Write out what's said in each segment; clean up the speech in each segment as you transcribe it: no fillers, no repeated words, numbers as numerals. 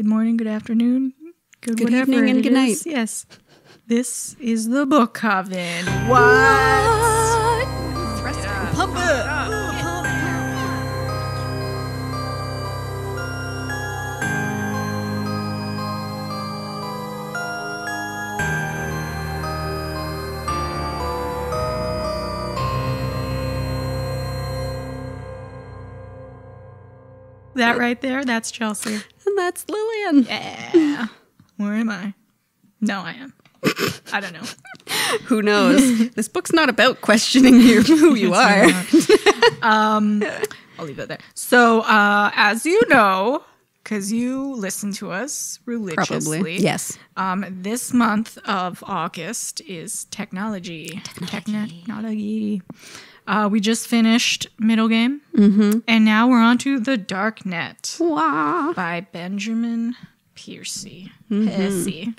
good morning, good afternoon, good evening, and good night. Yes. This is the book Coven. What? Thrust it. Pump it. That right there, that's Chelsea. And that's Lillian. Yeah. Where am I? No, I am. I don't know. Who knows? This book's not about questioning who you are. I'll leave it there. So, as you know, because you listen to us religiously. Probably, yes. This month of August is technology. Technology. We just finished Middle Game, and now we're on to The Dark Net by Benjamin Percy. Percy.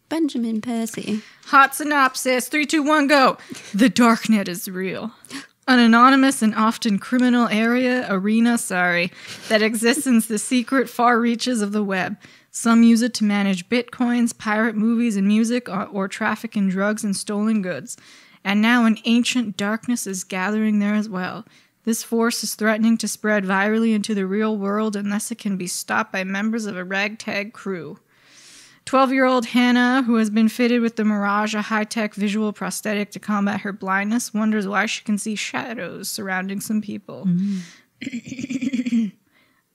Benjamin Percy. Hot synopsis, 3, 2, 1, go. The Dark Net is real. An anonymous and often criminal arena that exists in the secret far reaches of the web. Some use it to manage bitcoins, pirate movies and music, or traffic in drugs and stolen goods. And now an ancient darkness is gathering there as well. This force is threatening to spread virally into the real world unless it can be stopped by members of a ragtag crew. 12-year-old Hannah, who has been fitted with the Mirage, a high-tech visual prosthetic to combat her blindness, wonders why she can see shadows surrounding some people.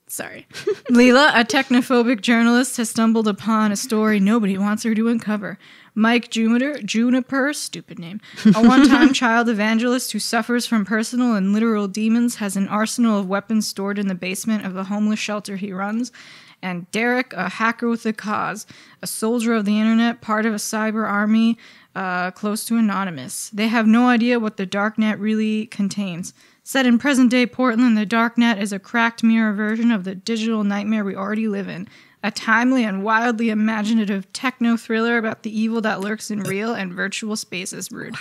Sorry. Leela, a technophobic journalist, has stumbled upon a story nobody wants her to uncover. Mike Juniper, stupid name, a one-time child evangelist who suffers from personal and literal demons, has an arsenal of weapons stored in the basement of the homeless shelter he runs. And Derek, a hacker with a cause, a soldier of the internet, part of a cyber army close to Anonymous. They have no idea what the Darknet really contains. Set in present-day Portland, the Darknet is a cracked mirror version of the digital nightmare we already live in. A timely and wildly imaginative techno-thriller about the evil that lurks in real and virtual spaces, Rude.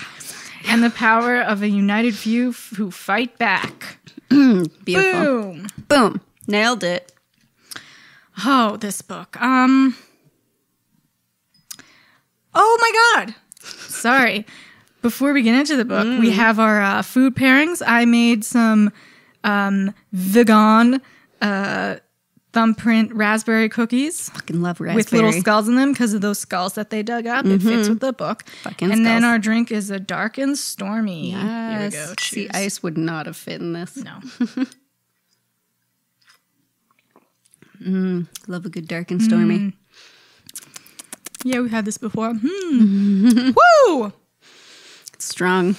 And the power of a united few who fight back. Beautiful. Boom. Boom. Nailed it. Oh, this book. Oh my God. Sorry. Before we get into the book, we have our food pairings. I made some vegan thumbprint raspberry cookies. Fucking love raspberry. With little skulls in them because of those skulls that they dug up. It fits with the book. Fucking and skulls. Then our drink is a dark and stormy. Yes. Here we go. See, ice would not have fit in this. No. Love a good dark and stormy. Yeah, we've had this before. Woo! It's strong.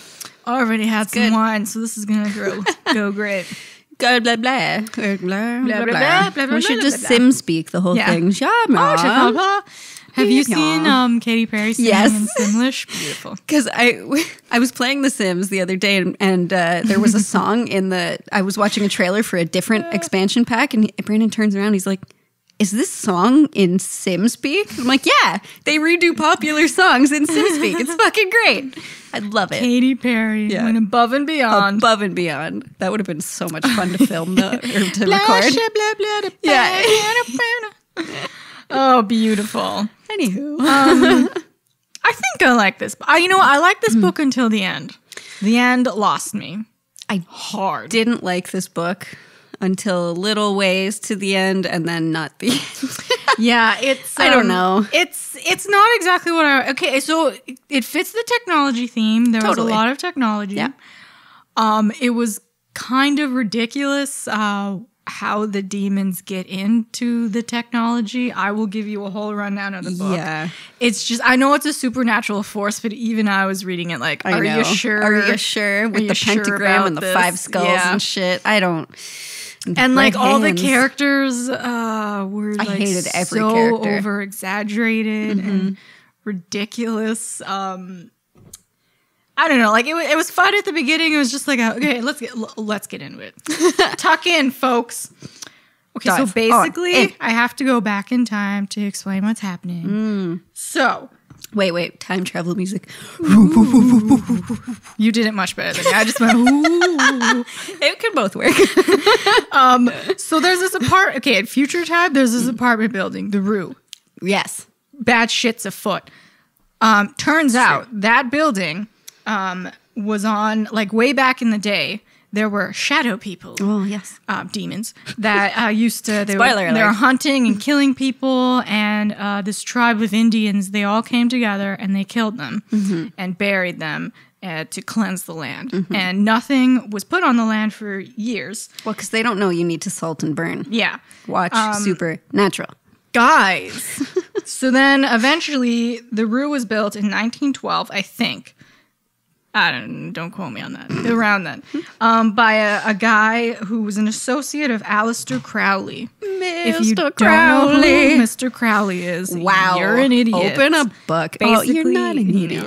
Already had some wine, so this is going to go great. Go blah blah. Blah blah blah blah, blah, We should blah, just blah, sim speak the whole thing. Have you seen Katy Perry singing in Simlish? Beautiful. Because I was playing The Sims the other day, and there was a song I was watching a trailer for a different expansion pack, and Brandon turns around, he's like, is this song in SimSpeak? I'm like, yeah, they redo popular songs in SimSpeak. It's fucking great. I love it. Katy Perry went above and beyond. Above and beyond. That would have been so much fun to film, or to record. Yeah. Oh, beautiful. Anywho. I think I like this. I like this book until the end. The end lost me. I didn't like this book until a little ways to the end, and then not the end. Yeah, it's... I don't know. It's not exactly what I... Okay, so it fits the technology theme. There was a lot of technology. Yeah. It was kind of ridiculous how the demons get into the technology. I will give you a whole rundown of the book. Yeah. It's just... I know it's a supernatural force, but even I was reading it like, are you sure? Are you sure? With the pentagram and the 5 skulls and shit. I don't... And like all the characters were like I hated every so character. over exaggerated and ridiculous. I don't know. Like it was fun at the beginning. It was just like, okay, let's get into it. Tuck in, folks. Okay, so basically, I have to go back in time to explain what's happening. So Wait. Time travel music. You did it much better than me. I just went, ooh. It could both work. So there's this okay, at future time, there's this apartment building, the Rue. Yes. Bad shit's afoot. Turns out that building was on, like, way back in the day, there were shadow people. Oh, yes. Demons that used to, they Spoiler were alert. hunting and killing people, and this tribe of Indians, they all came together and they killed them and buried them to cleanse the land. And nothing was put on the land for years. Well, because they don't know you need to salt and burn. Yeah. Watch Supernatural. Guys. So then eventually the Rue was built in 1912, I think. Don't quote me on that. Around then. By a guy who was an associate of Aleister Crowley. If you don't know who Mr. Crowley is, wow, you're an idiot. Open a book. Basically, you're not an idiot.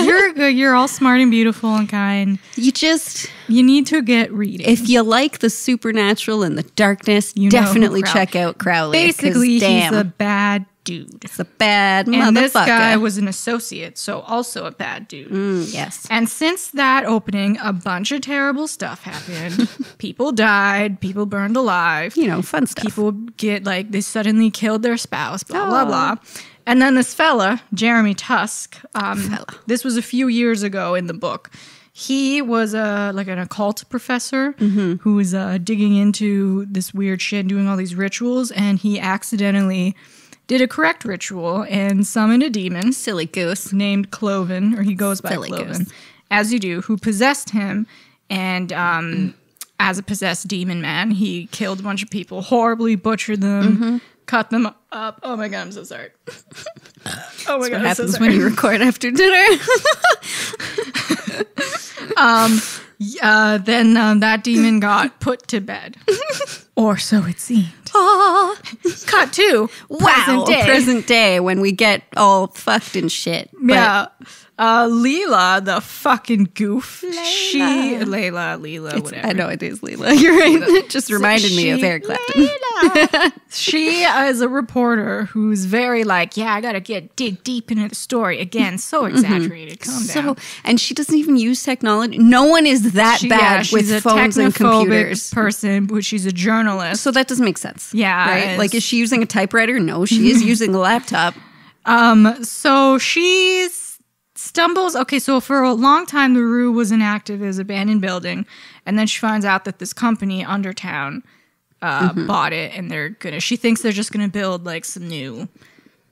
You're good. You're all smart and beautiful and kind. You need to get reading. If you like the supernatural and the darkness, definitely check out Crowley. Basically, he's a bad dude. It's a bad motherfucker. And this guy was an associate, so also a bad dude. Yes. And since that opening, a bunch of terrible stuff happened. People died. People burned alive. Fun stuff. People they suddenly killed their spouse, blah, blah, blah. And then this fella, Jeremy Tusk, this was a few years ago in the book. He was an occult professor who was digging into this weird shit, doing all these rituals, and he accidentally did a correct ritual and summoned a demon. Silly goose. Named Cloven, or he goes by Silly Cloven, goose. as you do, who possessed him. And as a possessed demon man, he killed a bunch of people, horribly butchered them, cut them up. Oh my God, I'm so sorry. Oh my God, I'm so sorry. What happens when you record after dinner? Then that demon got put to bed. Or so it seemed. Cut to present day when we get all fucked and shit. Yeah. Leela, the fucking goof. Leela, whatever. I know it is Leela. You're right. It just reminded me of Eric Clapton. She is a reporter who's very I gotta dig deep into the story. Again, so exaggerated. Calm down. And she doesn't even use technology. No one is that bad with phones and computers. Person, but she's a journalist. So that doesn't make sense. Yeah. Right? Is she using a typewriter? No, she is using a laptop. So she's stumbles. Okay, so for a long time, the Rue was inactive as an abandoned building, and then she finds out that this company, Undertown, bought it, and she thinks they're just gonna build some new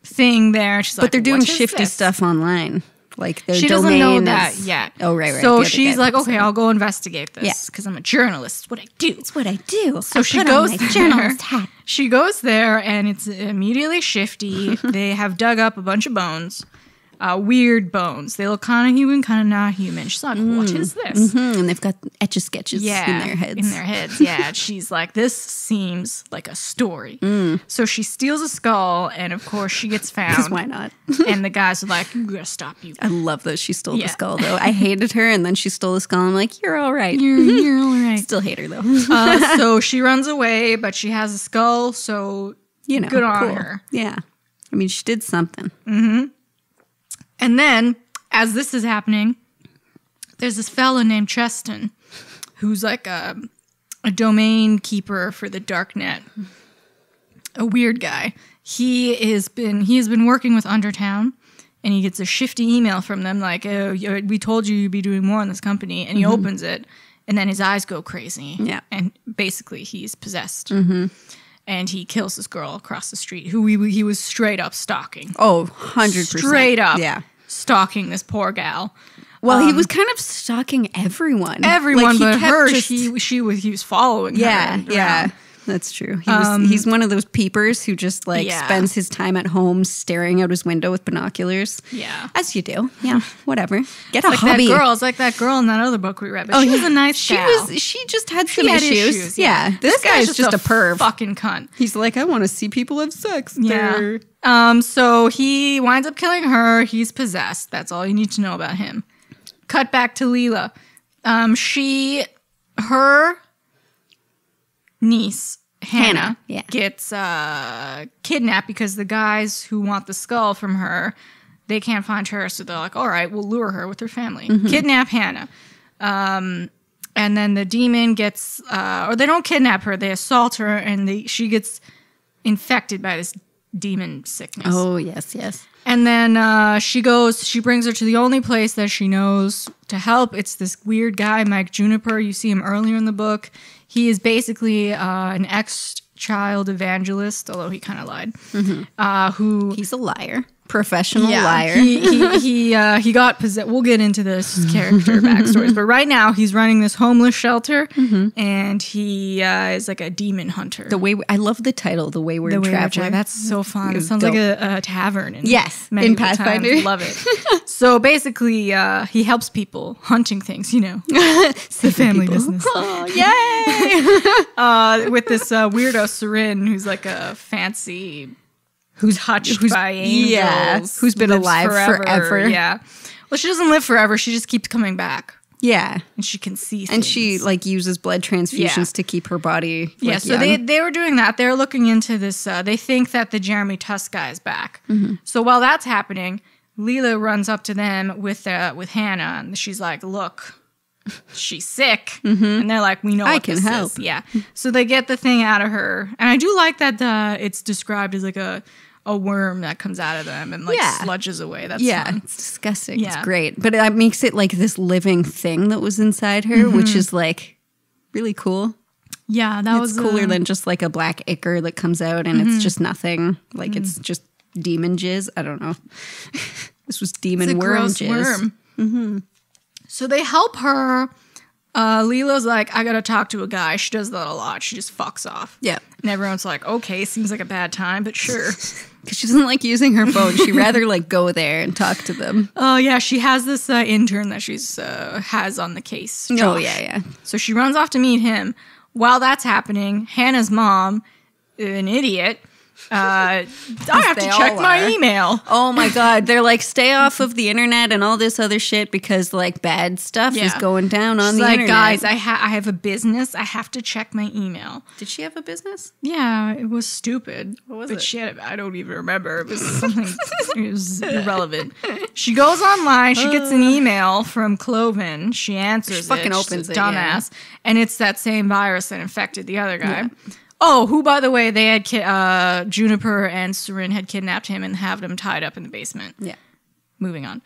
thing there. She's but they're doing shifty stuff online. Their she doesn't know that yet. Oh, right. So she's like, okay, I'll go investigate this because I'm a journalist. It's what I do. It's what I do. So she goes there. Journalist hat. She goes there, and it's immediately shifty. They have dug up a bunch of bones. Weird bones. They look kind of human, kind of not human. She's like, what is this? And they've got etch-a-sketches in their heads. Yeah. She's like, this seems like a story. So she steals a skull, and of course she gets found. Because why not? And the guys are like, we're going to stop you. I love that she stole the skull, though. I hated her, and then she stole the skull. I'm like, you're all right. You're all right. Still hate her, though. So she runs away, but she has a skull, so good on her. Yeah. I mean, she did something. And then, as this is happening, there's this fella named Cheston, who's like a domain keeper for the darknet. A weird guy. He has been working with Undertown, and he gets a shifty email from them like, oh, we told you you'd be doing more in this company. And he opens it, and then his eyes go crazy. Yeah. And basically, he's possessed. And he kills this girl across the street who he was straight up stalking. Oh, 100%. Straight up. Yeah. Stalking this poor gal. Well, he was kind of stalking everyone. Everyone but her. He was following her. Yeah. That's true. He's one of those peepers who just spends his time at home staring out his window with binoculars. Yeah. As you do. Yeah. Whatever. Get a hobby. It's like that girl in that other book we read. But she was a nice gal. She just had some issues. Yeah. This guy's just a perv. Fucking cunt. He's like, I want to see people have sex. Yeah. So he winds up killing her. He's possessed. That's all you need to know about him. Cut back to Leela. Her niece Hannah yeah. gets kidnapped because the guys who want the skull from her, they can't find her, so they're like, all right, we'll lure her with her family. Kidnap Hannah. And then the demon gets, or they don't kidnap her, they assault her, and she gets infected by this demon sickness. Oh, yes. And then she brings her to the only place that she knows to help. It's this weird guy, Mike Juniper. You see him earlier in the book. He is basically an ex-child evangelist, although he kind of lied. He's a liar. Professional liar. He got possessed. We'll get into this character backstories, but right now he's running this homeless shelter, and he is like a demon hunter. I love the title, The Wayward Traveler. That's so fun. It sounds like a tavern. In Pathfinder. Times. Love it. So basically, he helps people hunting things. The family business. Oh, yay! With this weirdo Sarin, who's like a fancy. Who's hutched by angels. Who's been alive forever. Yeah. Well, she doesn't live forever. She just keeps coming back. Yeah. And she can see things. And she uses blood transfusions to keep her body so they were doing that. They're looking into this. They think that the Jeremy Tusk guy is back. So while that's happening, Leela runs up to them with Hannah. And she's like, look, she's sick. And they're like, we know I can help. is. Yeah. So they get the thing out of her. And I do like that it's described as like a worm that comes out of them and sludges away. That's fun. It's disgusting. Yeah. It's great. But it makes it like this living thing that was inside her, which is like really cool. Yeah, that was cooler than just like a black ichor that comes out and it's just nothing. Like it's just demon jizz. I don't know. This was demon worm jizz. Worm. So they help her. Leela's like, I gotta talk to a guy. She does that a lot. She just fucks off. Yeah. And everyone's like, okay, seems like a bad time, but sure. Because she doesn't like using her phone. She'd rather like go there and talk to them. Oh, yeah. She has this intern that she's has on the case. Josh. Oh, yeah. So she runs off to meet him. While that's happening, Hannah's mom, an idiot, I have to check my email. Oh my God. They're like, stay off of the internet and all this other shit because like bad stuff is going down on the internet. Guys, I have a business. I have to check my email. Did she have a business? Yeah, it was stupid. What was it? I don't even remember. It was something, it was irrelevant. She goes online. She gets an email from Coven. She answers she fucking opens it. Dumbass. Yeah. And it's that same virus that infected the other guy. Yeah. Oh, who, by the way, they had Juniper and Sarin had kidnapped him and have him tied up in the basement. Yeah. Moving on.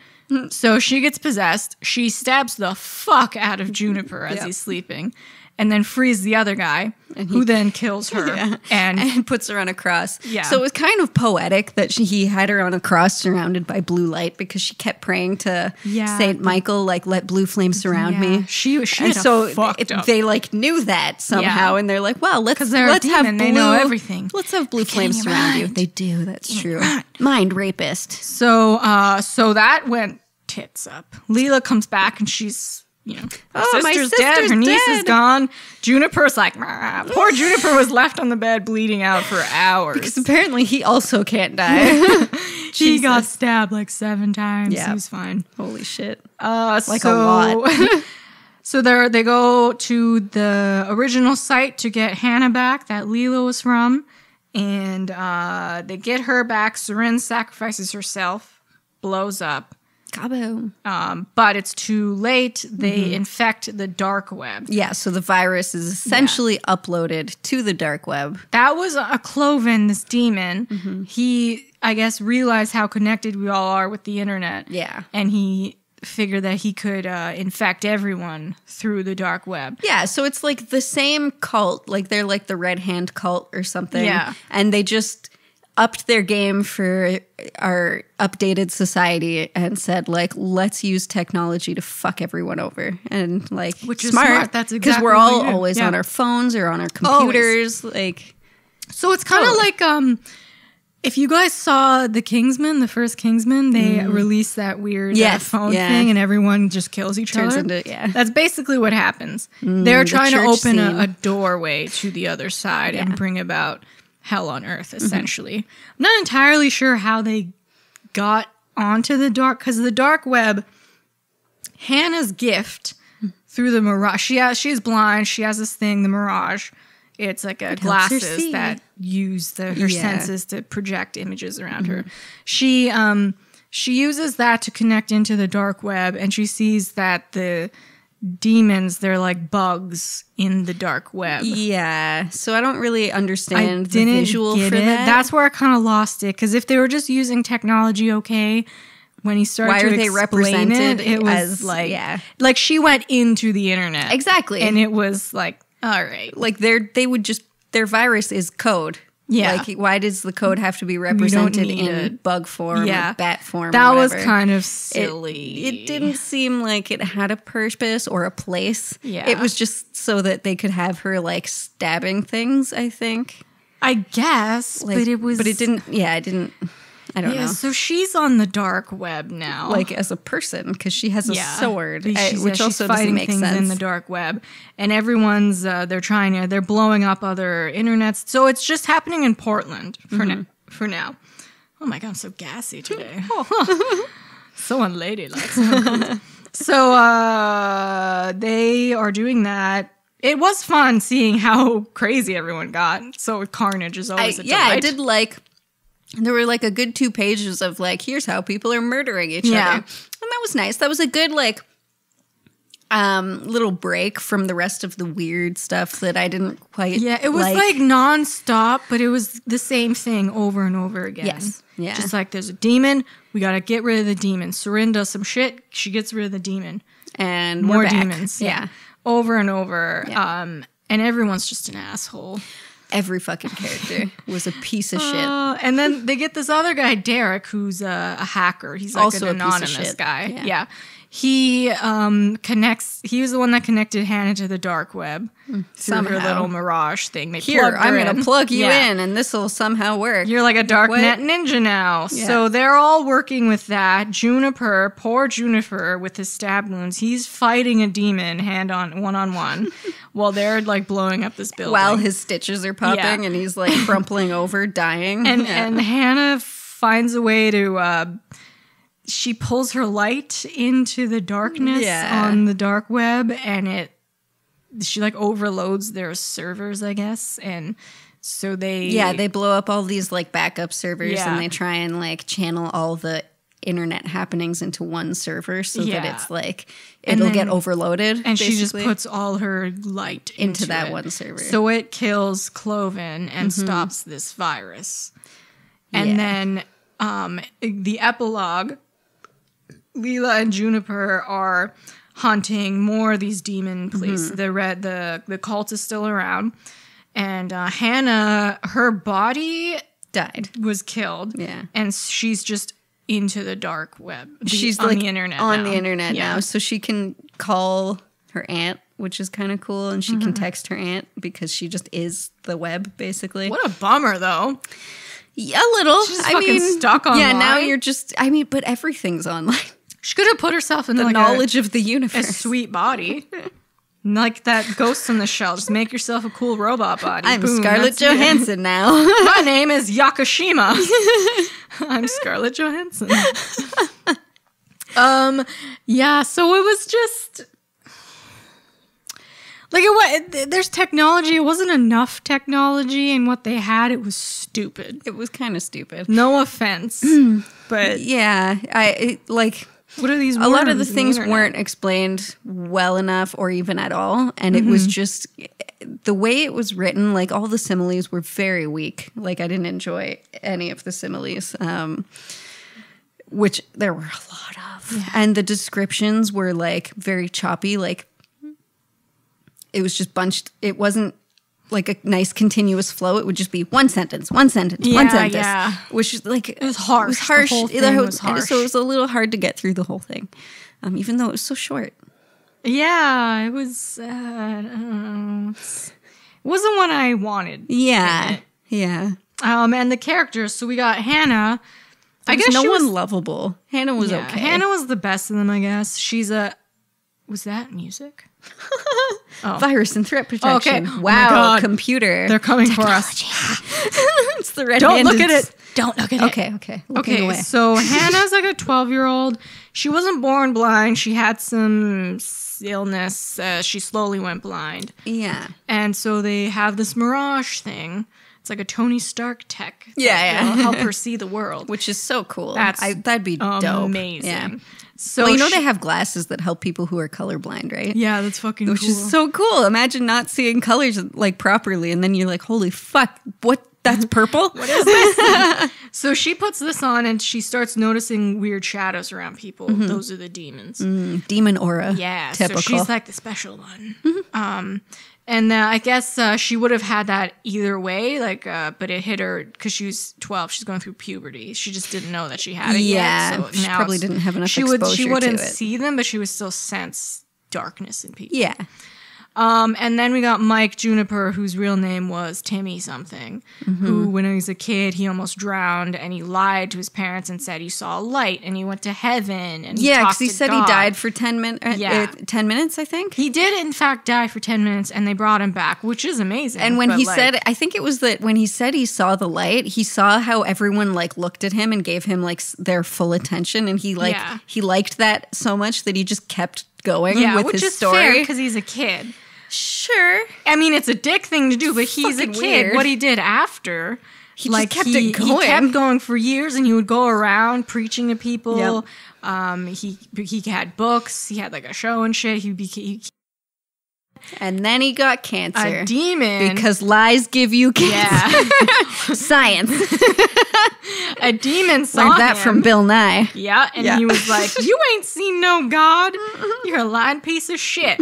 So she gets possessed. She stabs the fuck out of Juniper as he's sleeping. And then frees the other guy, who then kills her and puts her on a cross. Yeah. So it was kind of poetic that he had her on a cross surrounded by blue light because she kept praying to Saint Michael, like, let blue flame surround me. She and so they like knew that somehow, and they're like, well, let's have blue. They know everything. Let's have blue flame surround you. They do. That's true. Mind rapist. So that went tits up. Leela comes back and she's. My sister's dead. Her niece is gone. Juniper's like, poor Juniper was left on the bed bleeding out for hours. Because apparently he also can't die. He got stabbed like 7 times. Yeah. He's fine. Holy shit. A lot. So they go to the original site to get Hannah back that Leela was from. And they get her back. Sarin sacrifices herself, blows up. Kaboom. But it's too late. They infect the dark web. Yeah, so the virus is essentially uploaded to the dark web. That was a Coven, this demon. He, I guess, realized how connected we all are with the internet. Yeah. And he figured that he could infect everyone through the dark web. Yeah, so it's like the same cult. Like they're like the Red Hand cult or something. Yeah. And they just upped their game for our updated society and said, like, let's use technology to fuck everyone over. And, like, which is smart. That's exactly because we're all always on our phones or on our computers. Always. Like, so it's kind of like if you guys saw the Kingsman, the first Kingsman, they released that weird phone thing and everyone just kills each other. That's basically what happens. They're trying to open a doorway to the other side and bring about hell on earth, essentially. I'm not entirely sure how they got onto the dark, because the dark web, Hannah's gift through the mirage, she's blind, she has this thing, the mirage, It's like a It helps her glasses see. that use her Yeah. senses to project images around her. She uses that to connect into the dark web, and she sees that the demons, they're like bugs in the dark web. Yeah. So I don't really I understand the didn't visual get for it. that. That's where I kind of lost it, because if they were just using technology, okay. When he started Why to are they explain represented it was as- like, yeah. like she went into the internet. Exactly. And it was like, all right. like their virus is code. Yeah. Like, why does the code have to be represented need in it. bug form Yeah. or bat form? That or was whatever? kind of silly. It didn't seem like it had a purpose or a place. Yeah. It was just so that they could have her like stabbing things, I think. I guess, Like, but it was. But it didn't. Yeah, I didn't. I don't Yeah, know. so she's on the dark web now. Like as a person, because she has a sword, She's which also doesn't fighting make things sense. in the dark web, and everyone's they're blowing up other internets. So it's just happening in Portland for now. For now. Oh my god, I'm so gassy today. So unladylike. So they are doing that. It was fun seeing how crazy everyone got. So Carnage is always a delight. I did like. There were like a good 2 pages of like, here's how people are murdering each Yeah. other, and that was nice. That was a good like little break from the rest of the weird stuff that I didn't quite. Yeah, it was like nonstop, but it was the same thing over and over again. Yes. Yeah. Just like there's a demon, we got to get rid of the demon. Sorin does some shit, she gets rid of the demon. and More we're back. demons. Yeah. Over and over. Yeah. And everyone's just an asshole. Every fucking character was a piece of shit. And then they get this other guy, Derek, who's a hacker. He's like Also an a piece of anonymous shit. guy. Yeah. He connects. He was the one that connected Hannah to the dark web through her Somehow. little mirage thing. They Here, plugged her I'm going in. to plug you Yeah. in, and this will somehow work. You're like a dark What? net ninja now. Yeah. So they're all working with that. Juniper, poor Juniper with his stab wounds, he's fighting a demon one-on-one while they're like blowing up this building. While his stitches are popping, Yeah. and he's like crumpling over, dying. and Hannah finds a way to she pulls her light into the darkness Yeah. on the dark web, and she like overloads their servers, I guess, and so they blow up all these like backup servers, Yeah. and they try and like channel all the internet happenings into one server so Yeah. that it's like And it'll then- get overloaded. and she just basically. puts all her light into that it. one server. So it kills Coven and stops this virus. And Yeah. then the epilogue, Leela and Juniper are hunting more of these demon police. The cult is still around. And Hannah, her body died. was killed. Yeah. And she's just into the dark web. She's on like the internet on now. the internet Yeah. now, so she can call her aunt, which is kind of cool, and she can text her aunt because she just is the web basically. What a bummer, though. Yeah, a little. She's just fucking stuck Yeah, now online. you're just. But everything's online. She could have put herself in The like knowledge of the a universe. sweet body. Like that Ghost in the Shell. Just make yourself a cool robot body. I'm Boom, Scarlett that's it. Johansson now. My name is Yakushima. I'm Scarlett Johansson. Yeah, so it was just like there's technology. It wasn't enough technology, and what they had, it was stupid. It was kind of stupid. No offense, but Yeah, what are these? a lot of the worms in things internet? weren't explained well enough or even at all, and it was just the way it was written. Like all the similes were very weak. Like I didn't enjoy any of the similes, which there were a lot of, and the descriptions were like very choppy. Like it was just bunched. It wasn't like a nice continuous flow. It would just be one sentence, one sentence, one Yeah, sentence. yeah. Which is like It was harsh. It was harsh. The whole It thing was- was harsh. So it was a little hard to get through the whole thing, even though it was so short. Yeah, it was. I don't know. It wasn't what I wanted. Yeah, yeah. And the characters. So we got Hannah. I guess no one lovable. Hannah was Yeah, okay. Hannah was the best of them, I guess. She's a. Was that music? Virus and threat protection. Okay. Oh my Wow, God. computer. They're coming for us. It's the red. Don't look at it. Don't look at it. Okay. Looking Okay, away. so Hannah's like a 12-year-old. She wasn't born blind. She had some this illness. She slowly went blind. Yeah. And so they have this mirage thing. It's like a Tony Stark tech. Yeah. That'll help her see the world. Which is so cool. That'd be dope. Amazing. Yeah. So well, they have glasses that help people who are colorblind, right? Yeah, that's fucking Which cool. is so cool. Imagine not seeing colors like properly, and then you're like, holy fuck, what? That's purple? What is this? So she puts this on and she starts noticing weird shadows around people. Those are the demons. Demon aura. Yeah. Typical. So she's like the special one. And I guess she would have had that either way, but it hit her because she was 12. She's going through puberty. She just didn't know that she had it yet. So she probably didn't have enough exposure to it. She wouldn't see them, but she would still sense darkness in people. Yeah. And then we got Mike Juniper, whose real name was Timmy something, who, when he was a kid, he almost drowned, and he lied to his parents and said he saw a light, and he went to heaven, and because he said he died for 10 minutes. 10 minutes, I think. He did, in fact, die for 10 minutes, and they brought him back, which is amazing. And when he said, I think it was that when he said he saw the light, he saw how everyone looked at him and gave him their full attention, and he liked that so much that he just kept going with his story. Which is fair because he's a kid. Sure. I mean, it's a dick thing to do, but he's a kid. Weird. What he did after, he just kept it going. He kept going for years, and he would go around preaching to people. Yep. He had books. He had a show and shit. And then he got cancer. A demon. Because lies give you cancer. Yeah. Science. A demon saw Learned that him. from Bill Nye. Yeah, and he was like, you ain't seen no God. You're a lying piece of shit.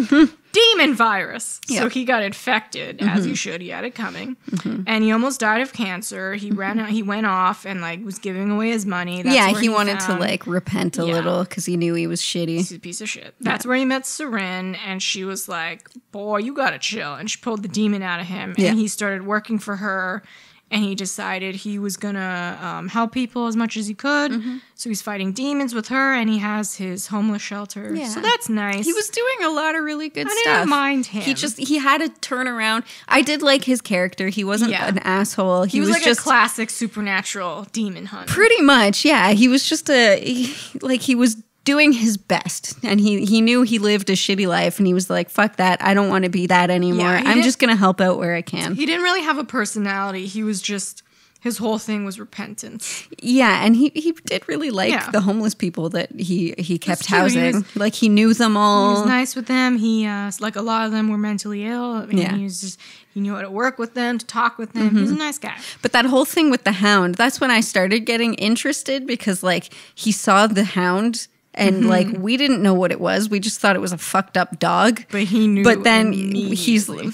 Demon virus. Yep. So he got infected, as you should. He had it coming. And he almost died of cancer. He went off and was giving away his money. That's he wanted to repent a little because he knew he was shitty. He's a piece of shit. That's where he met Seren, and she was like, boy, you gotta chill. And she pulled the demon out of him, and he started working for her. And he decided he was going to help people as much as he could. So he's fighting demons with her, and he has his homeless shelter. Yeah. So that's nice. He was doing a lot of really good stuff. I didn't mind him. He had a turnaround. I did like his character. He wasn't an asshole. He was just a classic supernatural demon hunter. Pretty much, yeah. He was just he was doing his best, and he knew he lived a shitty life, and he was like, fuck that, I don't want to be that anymore. I'm just gonna help out where I can. He didn't really have a personality. He was just, his whole thing was repentance. Yeah, and he did really like the homeless people that he kept housing. He knew them all. He was nice with them. He a lot of them were mentally ill. I mean, he knew how to work with them, to talk with them. He was a nice guy. But that whole thing with the hound, that's when I started getting interested, because he saw the hound. And we didn't know what it was. We just thought it was a fucked up dog. But he knew. But then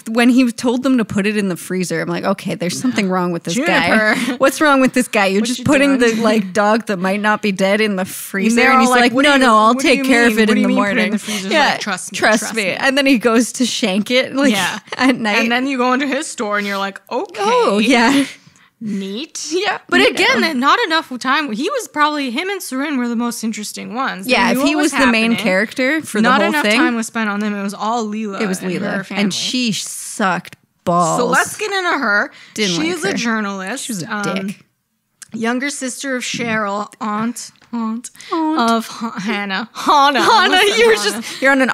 when he told them to put it in the freezer, I'm like, okay, there's something wrong with this guy. What's wrong with this guy? You're just putting the dog that might not be dead in the freezer. And he's like, no, I'll take care of it in the morning. Yeah, trust me. And then he goes to shank it at night. And then you go into his store and you're like, okay. Oh, yeah. Neat. Yeah. But again, not enough time. He was probably, him and Seren were the most interesting ones. Yeah, if he was the main character for the whole thing. Not enough time was spent on them. It was all Leela. It was Leela. And she sucked balls. So let's get into her. She's a journalist. She was a dick. Younger sister of Cheryl, aunt of Hannah. Hannah, you're on an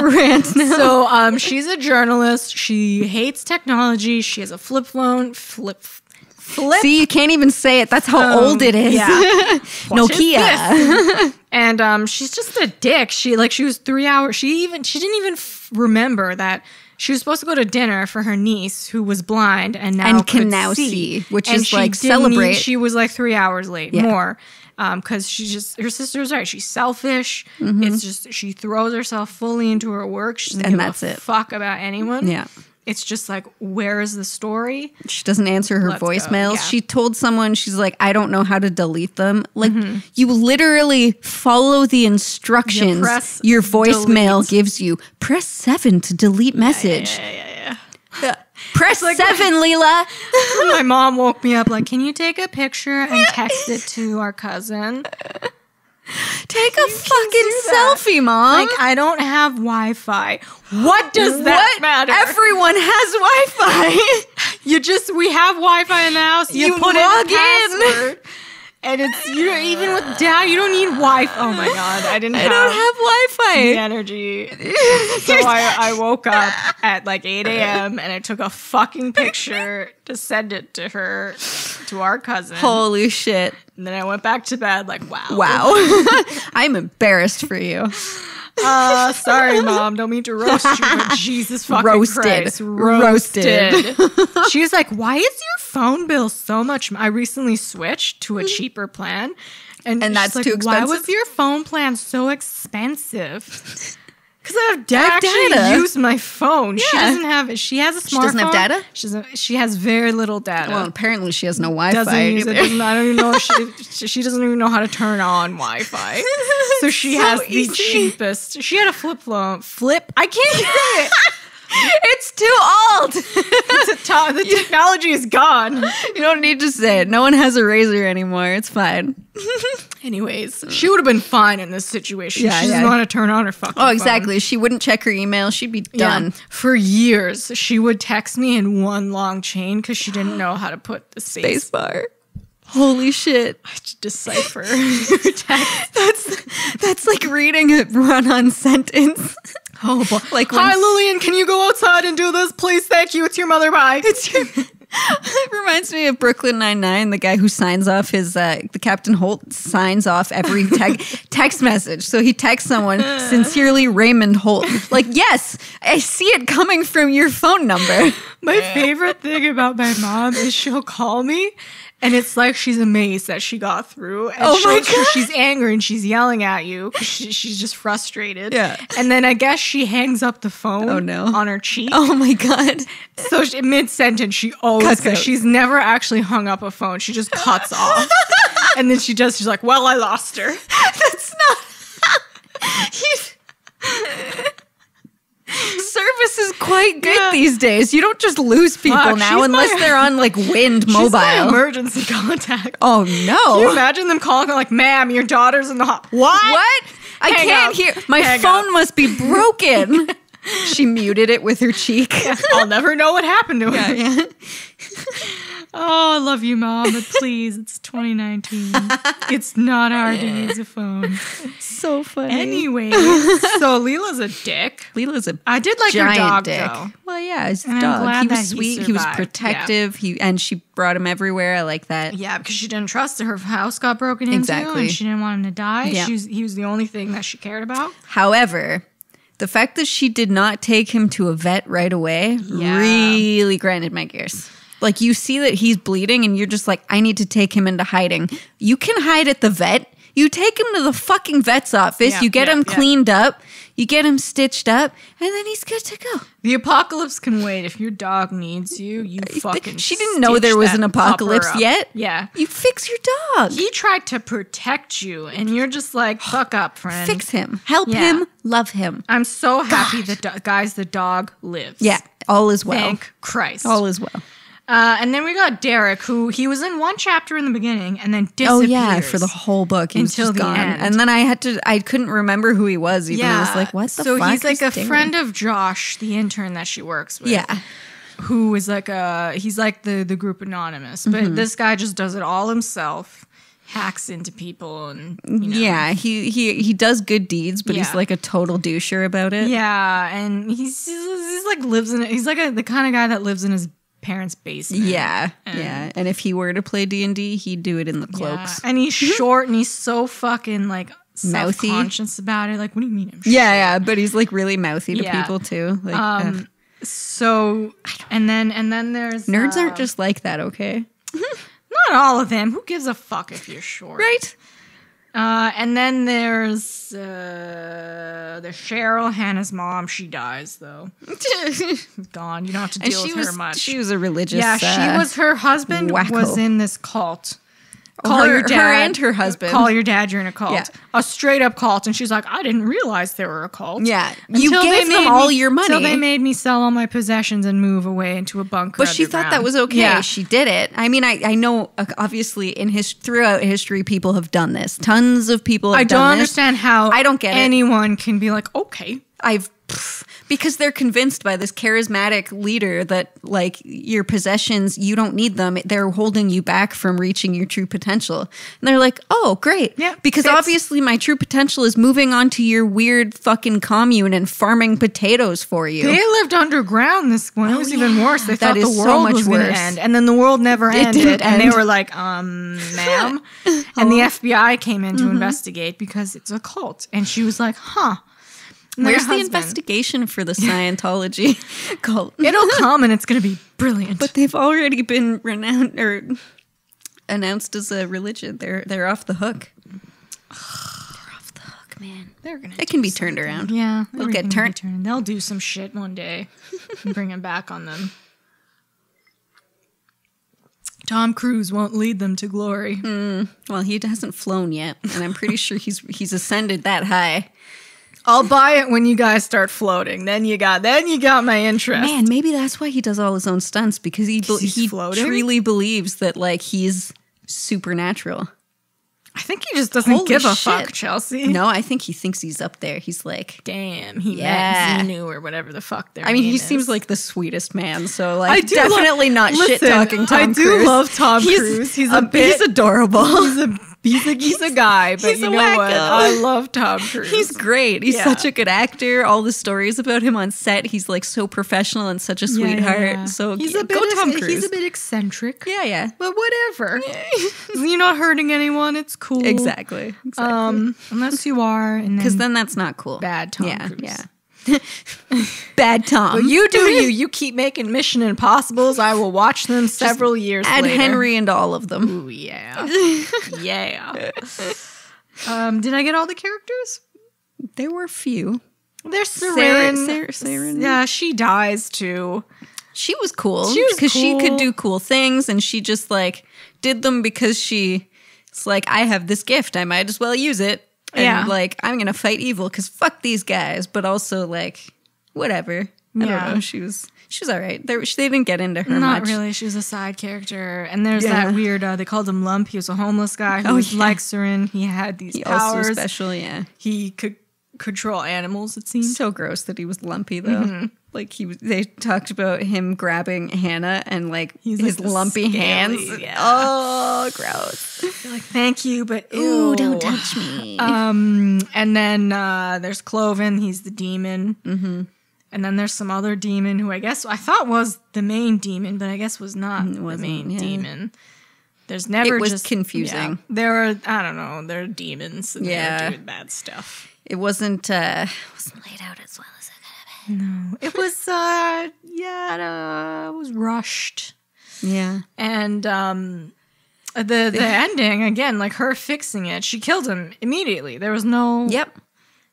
rant now. So she's a journalist. She hates technology. She has a flip phone. See, you can't even say it. That's how old it is. Yeah. Nokia. And she's just a dick. She was 3 hours. She didn't even remember that she was supposed to go to dinner for her niece who was blind and can now see, which is celebrate. She was 3 hours late more. Because her sister's right. She's selfish. It's just, she throws herself fully into her work. She doesn't give a fuck about anyone. Yeah. It's just where is the story? She doesn't answer her voicemails. Yeah. She told someone, she's like, I don't know how to delete them. You literally follow the instructions your voicemail gives you. Press 7 to delete message. Yeah. Press 7, Leela. My mom woke me up can you take a picture and text it to our cousin? Take a fucking selfie, Mom. I don't have Wi-Fi. What does that matter? Everyone has Wi-Fi. We have Wi-Fi in the house. You put in a password. And it's even with dad, you don't need Wi-Fi. Oh my god, I don't have Wi-Fi. the energy. So I woke up at like 8 a.m. and I took a fucking picture to send it to her, to our cousin. Holy shit. And then I went back to bed like, wow. I'm embarrassed for you. Sorry, Mom. Don't mean to roast you, but Jesus fucking Christ. Roasted. She's like, why is your phone bill so much? I recently switched to a cheaper plan. And that's like, too expensive? Why was your phone plan so expensive? Because I have data. Use my phone. Yeah. She doesn't have it. She has a smartphone. She doesn't have data? She has very little data. Well, apparently she has no Wi-Fi. I don't even know if she doesn't even know how to turn on Wi-Fi. So she has the cheapest. She had a flip phone. I can't say it. It's too old. The technology is gone. You don't need to say it. No one has a razor anymore. It's fine. Anyways, she would have been fine in this situation. She doesn't want to turn on her fucking phone. Oh, exactly. She wouldn't check her email. She'd be done. For years, she would text me in one long chain because she didn't know how to put the space bar. Holy shit. I should decipher her text. That's like reading a run-on sentence. Oh, boy. Like, hi, Lillian, can you go outside and do this? Please, thank you. It's your mother. Bye. It reminds me of Brooklyn Nine-Nine, the guy who signs off the Captain Holt signs off every text message. So he texts someone, sincerely Raymond Holt. Like, yes, I see it coming from your phone number. My favorite thing about my mom is she'll call me. And it's like she's amazed that she got through. And my God. She's angry and she's yelling at you because she's just frustrated. Yeah. And then I guess she hangs up the phone on her cheek. Oh, my God. So mid-sentence, she always says she's never actually hung up a phone. She just cuts off. And then she's like, well, I lost her. That's not... Service is quite good these days. You don't just lose people now unless they're on like Wind Mobile. She's my emergency contact. Oh no! Can you imagine them calling her like, "Ma'am, your daughter's in the What? I can't hear. My phone must be broken." She muted it with her cheek. I'll never know what happened to her. Yeah. Oh, I love you, Mom, but please, it's 2019. It's not hard to use a phone. So funny. Anyway, so Leela's a dick. I did like her dog, dick. though. Well, yeah, his dog. He was sweet. He was protective. Yeah. And she brought him everywhere. I like that. Yeah, because she didn't trust her house got broken into, and she didn't want him to die. Yeah. He was the only thing that she cared about. However, the fact that she did not take him to a vet right away really grinded my gears. Like, you see that he's bleeding and you're just like, I need to take him into hiding. You can hide at the vet. You take him to the fucking vet's office. You get him cleaned up. You get him stitched up. And then he's good to go. The apocalypse can wait. If your dog needs you, you fucking She didn't know there was an apocalypse yet. Yeah. You fix your dog. He tried to protect you. And you're just like, fuck up, friend. Fix him. Help him. Love him. I'm so happy that, guys, the dog lives. Yeah. All is well. Thank Christ. All is well. And then we got Derek, who he was in one chapter in the beginning and then disappears. Oh yeah, for the whole book until the end. And then I couldn't remember who he was. Even I was like, what the fuck? So he's like a friend of Josh, the intern that she works with. Yeah, who is like he's like the group anonymous, but this guy just does it all himself. Hacks into people and yeah, he does good deeds, but he's like a total doucher about it. Yeah, and he's like lives in it. He's like the kind of guy that lives in his parents' basement. Yeah, and if he were to play D&D, he'd do it in the cloaks. And he's short and he's so fucking like mouthy, self-conscious about it. Like, what do you mean I'm short? Yeah, but he's like really mouthy to people too. Like, so and then there's nerds aren't just like that, okay? Not all of them. Who gives a fuck if you're short? Right. And then there's the Cheryl, Hannah's mom. She dies, though. Gone. You don't have to deal with her much. She was a religious... Yeah, she was... Her husband was in this cult. Call your dad. Her and her husband. Call your dad, you're in a cult. Yeah. A straight up cult. And she's like, I didn't realize they were a cult. Yeah. You gave them all your money. Until they made me sell all my possessions and move away into a bunker. But she thought that was okay. Yeah. She did it. I mean, I know, obviously, throughout history, people have done this. Tons of people have done this. I don't understand how I don't get anyone can be like, okay. I've Because they're convinced by this charismatic leader that, like, your possessions, you don't need them. They're holding you back from reaching your true potential. And they're like, oh, great. Yeah, because obviously my true potential is moving on to your weird fucking commune and farming potatoes for you. They lived underground this one. It was even worse. They thought the so world much was going to worse. end. And then the world never ended. And they were like, ma'am. And the FBI came in to investigate because it's a cult. And she was like, huh. Where's the investigation for the Scientology cult? It'll come and it's going to be brilliant. But they've already been renowned or announced as a religion. They're off the hook. They're off the hook, man. It can be turned around. Yeah. They'll get turned. They'll do some shit one day and bring it back on them. Tom Cruise won't lead them to glory. Well, he hasn't flown yet, and I'm pretty sure he's ascended that high. I'll buy it when you guys start floating. Then you got my interest. Man, maybe that's why he does all his own stunts, because he truly believes that, like, he's supernatural. I think he just doesn't give a fuck, Chelsea. No, I think he thinks he's up there. He's like, damn, he met Xenu or whatever the fuck their name he is. seems like the sweetest man, so, like, definitely not shit-talking Tom Cruise. I do love Tom Cruise. He's adorable. He's a guy, but you know what? I love Tom Cruise. He's great. He's such a good actor. All the stories about him on set, he's like so professional and such a sweetheart. Yeah. So he's go Tom Cruise. He's a bit eccentric. Yeah. But whatever. You're not hurting anyone. It's cool. Exactly. Unless you are. Because then that's not cool. Bad Tom Cruise. Yeah. Bad Tom. But you do you keep making Mission Impossibles. I will watch them several years later. Add Henry into all of them. Ooh, yeah. Yeah. Did I get all the characters? There were a few. There's Saren. Saren. Yeah, she dies too. She was cool. Because she could do cool things, and she just, like, did them because it's like, I have this gift. I might as well use it. And, like, I'm going to fight evil because fuck these guys. But also, like, whatever. I don't know. She was all right. They didn't get into her much. Not really. She was a side character. And there's that weird, they called him Lump. He was a homeless guy who was like Saren. He had these powers. Also special, yeah. He could control animals, it seems. So gross that he was lumpy, though. Mm-hmm. Like, they talked about him grabbing Hannah and, like, his like lumpy hands. Yeah. Oh, gross. You're like, thank you, but ew. Ooh, don't touch me. And then there's Coven. He's the demon. Mm-hmm. And then there's some other demon who I thought was the main demon, but I guess was not the main demon. There's never it was confusing. Yeah, there are, I don't know, they're demons and they're doing bad stuff. It wasn't laid out as well as it could have been. No. It was it was rushed. Yeah. And the ending, again, like her fixing it, she killed him immediately. There was no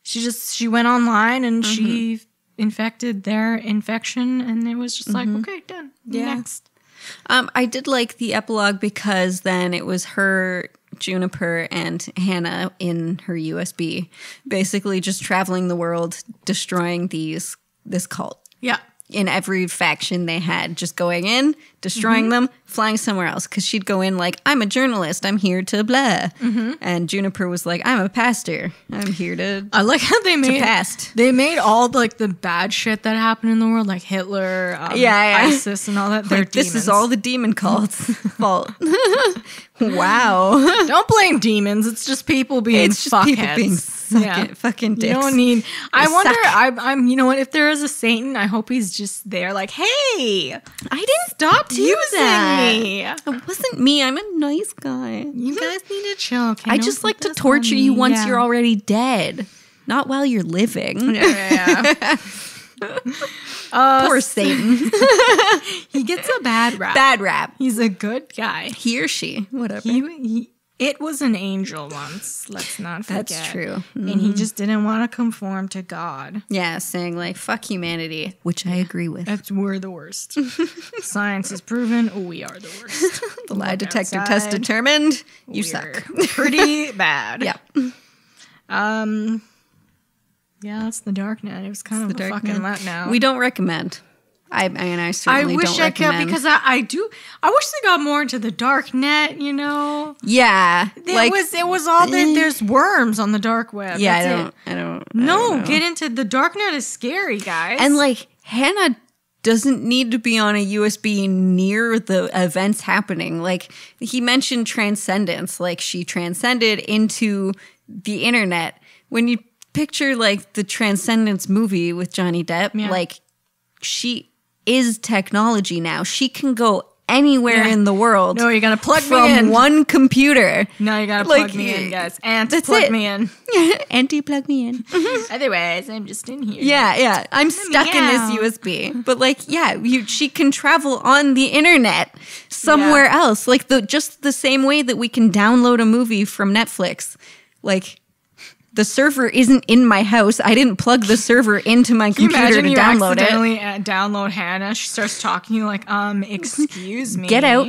she went online and she infected their infection, and it was just like, okay, done. Next. I did like the epilogue because then it was her, Juniper, and Hannah in her USB, basically just traveling the world, destroying this cult. Yeah. In every faction they had, just going in, destroying them, flying somewhere else. Because she'd go in like, I'm a journalist, I'm here to blah. And Juniper was like, I'm a pastor, I'm here to I like how they made past. They made all like the bad shit that happened in the world, like Hitler, ISIS, and all that. They're like, this is all the demon cult's fault. Wow. Don't blame demons. It's just people being fucking dicks. You don't need. I wonder. I'm. You know what? If there is a Satan, I hope he's just there. Like, hey, I didn't stop using me. It wasn't me. I'm a nice guy. You guys need to chill. Okay? I just like to torture you once you're already dead, not while you're living. Yeah. Poor Satan. He gets a bad rap. Bad rap. He's a good guy. He or she, whatever. It was an angel once. Let's not forget. That's true. And he just didn't want to conform to God. Yeah, saying like, fuck humanity, which I agree with. We're the worst. Science has proven we are the worst. The lie detector test determined you suck. Pretty bad. Yeah. Yeah, that's the Darknet. It was kind of a fucking letdown. We don't recommend. I certainly don't recommend. I wish I could, because I do. I wish they got more into the Darknet, you know? Yeah. It was all that there's worms on the dark web. Yeah, I don't No, get into the darknet is scary, guys. And like Hannah doesn't need to be on a USB near the events happening. Like he mentioned transcendence, like she transcended into the internet. When you picture like the Transcendence movie with Johnny Depp, like she is technology now. She can go anywhere in the world. No, you gotta plug me in. From one computer. No, you gotta plug me in, guys. Plug me in. Auntie, plug me in. Otherwise, I'm just in here. Yeah. I'm stuck in this USB. But like, she can travel on the internet somewhere else. Like just the same way that we can download a movie from Netflix. Like, the server isn't in my house. I didn't plug the server into my computer to download it. You accidentally download Hannah. She starts talking to you like, excuse me. Get out.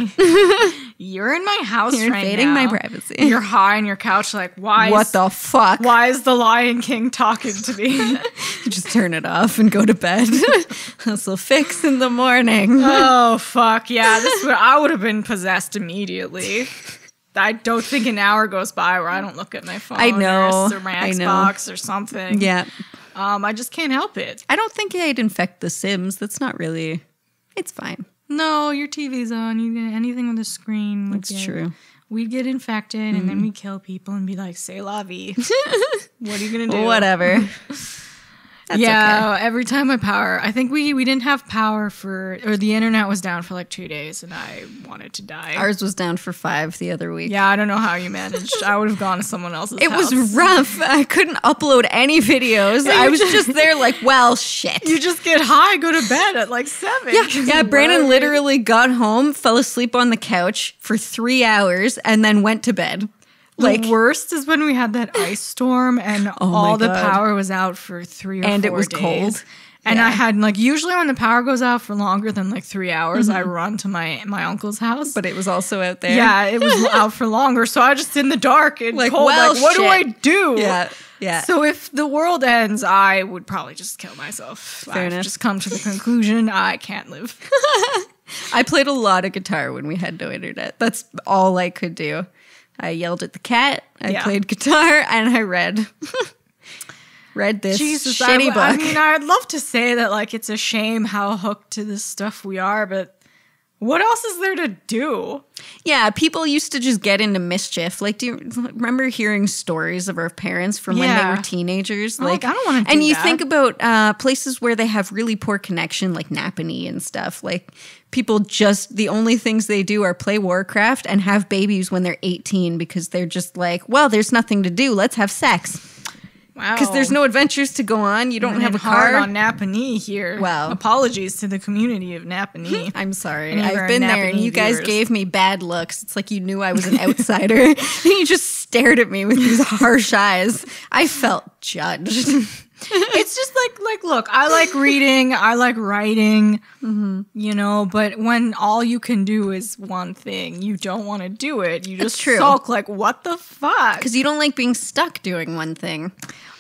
You're in my house You're right now. invading my privacy. You're high on your couch like, what the fuck? Why is the Lion King talking to me? Just turn it off and go to bed. This will fix in the morning. Oh, fuck. Yeah, I would have been possessed immediately. I don't think an hour goes by where I don't look at my phone. I know. Or my Xbox or something. Yeah. I just can't help it. I don't think I'd infect The Sims. That's not really... It's fine. No, your TV's on. You get anything with a screen. That's true. We'd get infected and then we'd kill people and be like, "C'est la vie." What are you going to do? Whatever. That's okay. Every time I think we didn't have power or the internet was down for like 2 days and I wanted to die. Ours was down for 5 the other week. Yeah, I don't know how you managed. I would have gone to someone else's It house. was rough. I couldn't upload any videos. I was just there like, well, shit. You just get high, go to bed at like 7. Yeah, Brandon literally got home, fell asleep on the couch for 3 hours, and then went to bed. The worst is when we had that ice storm and all the power was out for 3 or 4 days. And it was cold. And I had usually when the power goes out for longer than like 3 hours, I run to my uncle's house. But it was also out there. Yeah, it was out for longer. So I just in the dark and cold. Well, what do I do? Yeah. So if the world ends, I would probably just kill myself. Fair enough. Just come to the conclusion I can't live. I played a lot of guitar when we had no internet. That's all I could do. I yelled at the cat, I played guitar, and I read. Read this shitty book. I mean, I'd love to say that it's a shame how hooked to this stuff we are, but what else is there to do? Yeah, people used to just get into mischief. Like, do you remember hearing stories of our parents from when they were teenagers? I don't want to do And you that. think about places where they have really poor connection, like Napanee and stuff. Like, people the only things they do are play Warcraft and have babies when they're 18 because they're just like, well, there's nothing to do. Let's have sex. Wow. Because there's no adventures to go on. You don't have a car. On Napanee here. Well. Apologies to the community of Napanee. I'm sorry. Any of I've our been there and Napanee you guys viewers. gave me bad looks. It's like you knew I was an outsider. And you just stared at me with these harsh eyes. I felt judged. It's just look, I like reading, I like writing, but when all you can do is one thing, you don't want to do it. You just sulk like, what the fuck? Because you don't like being stuck doing one thing.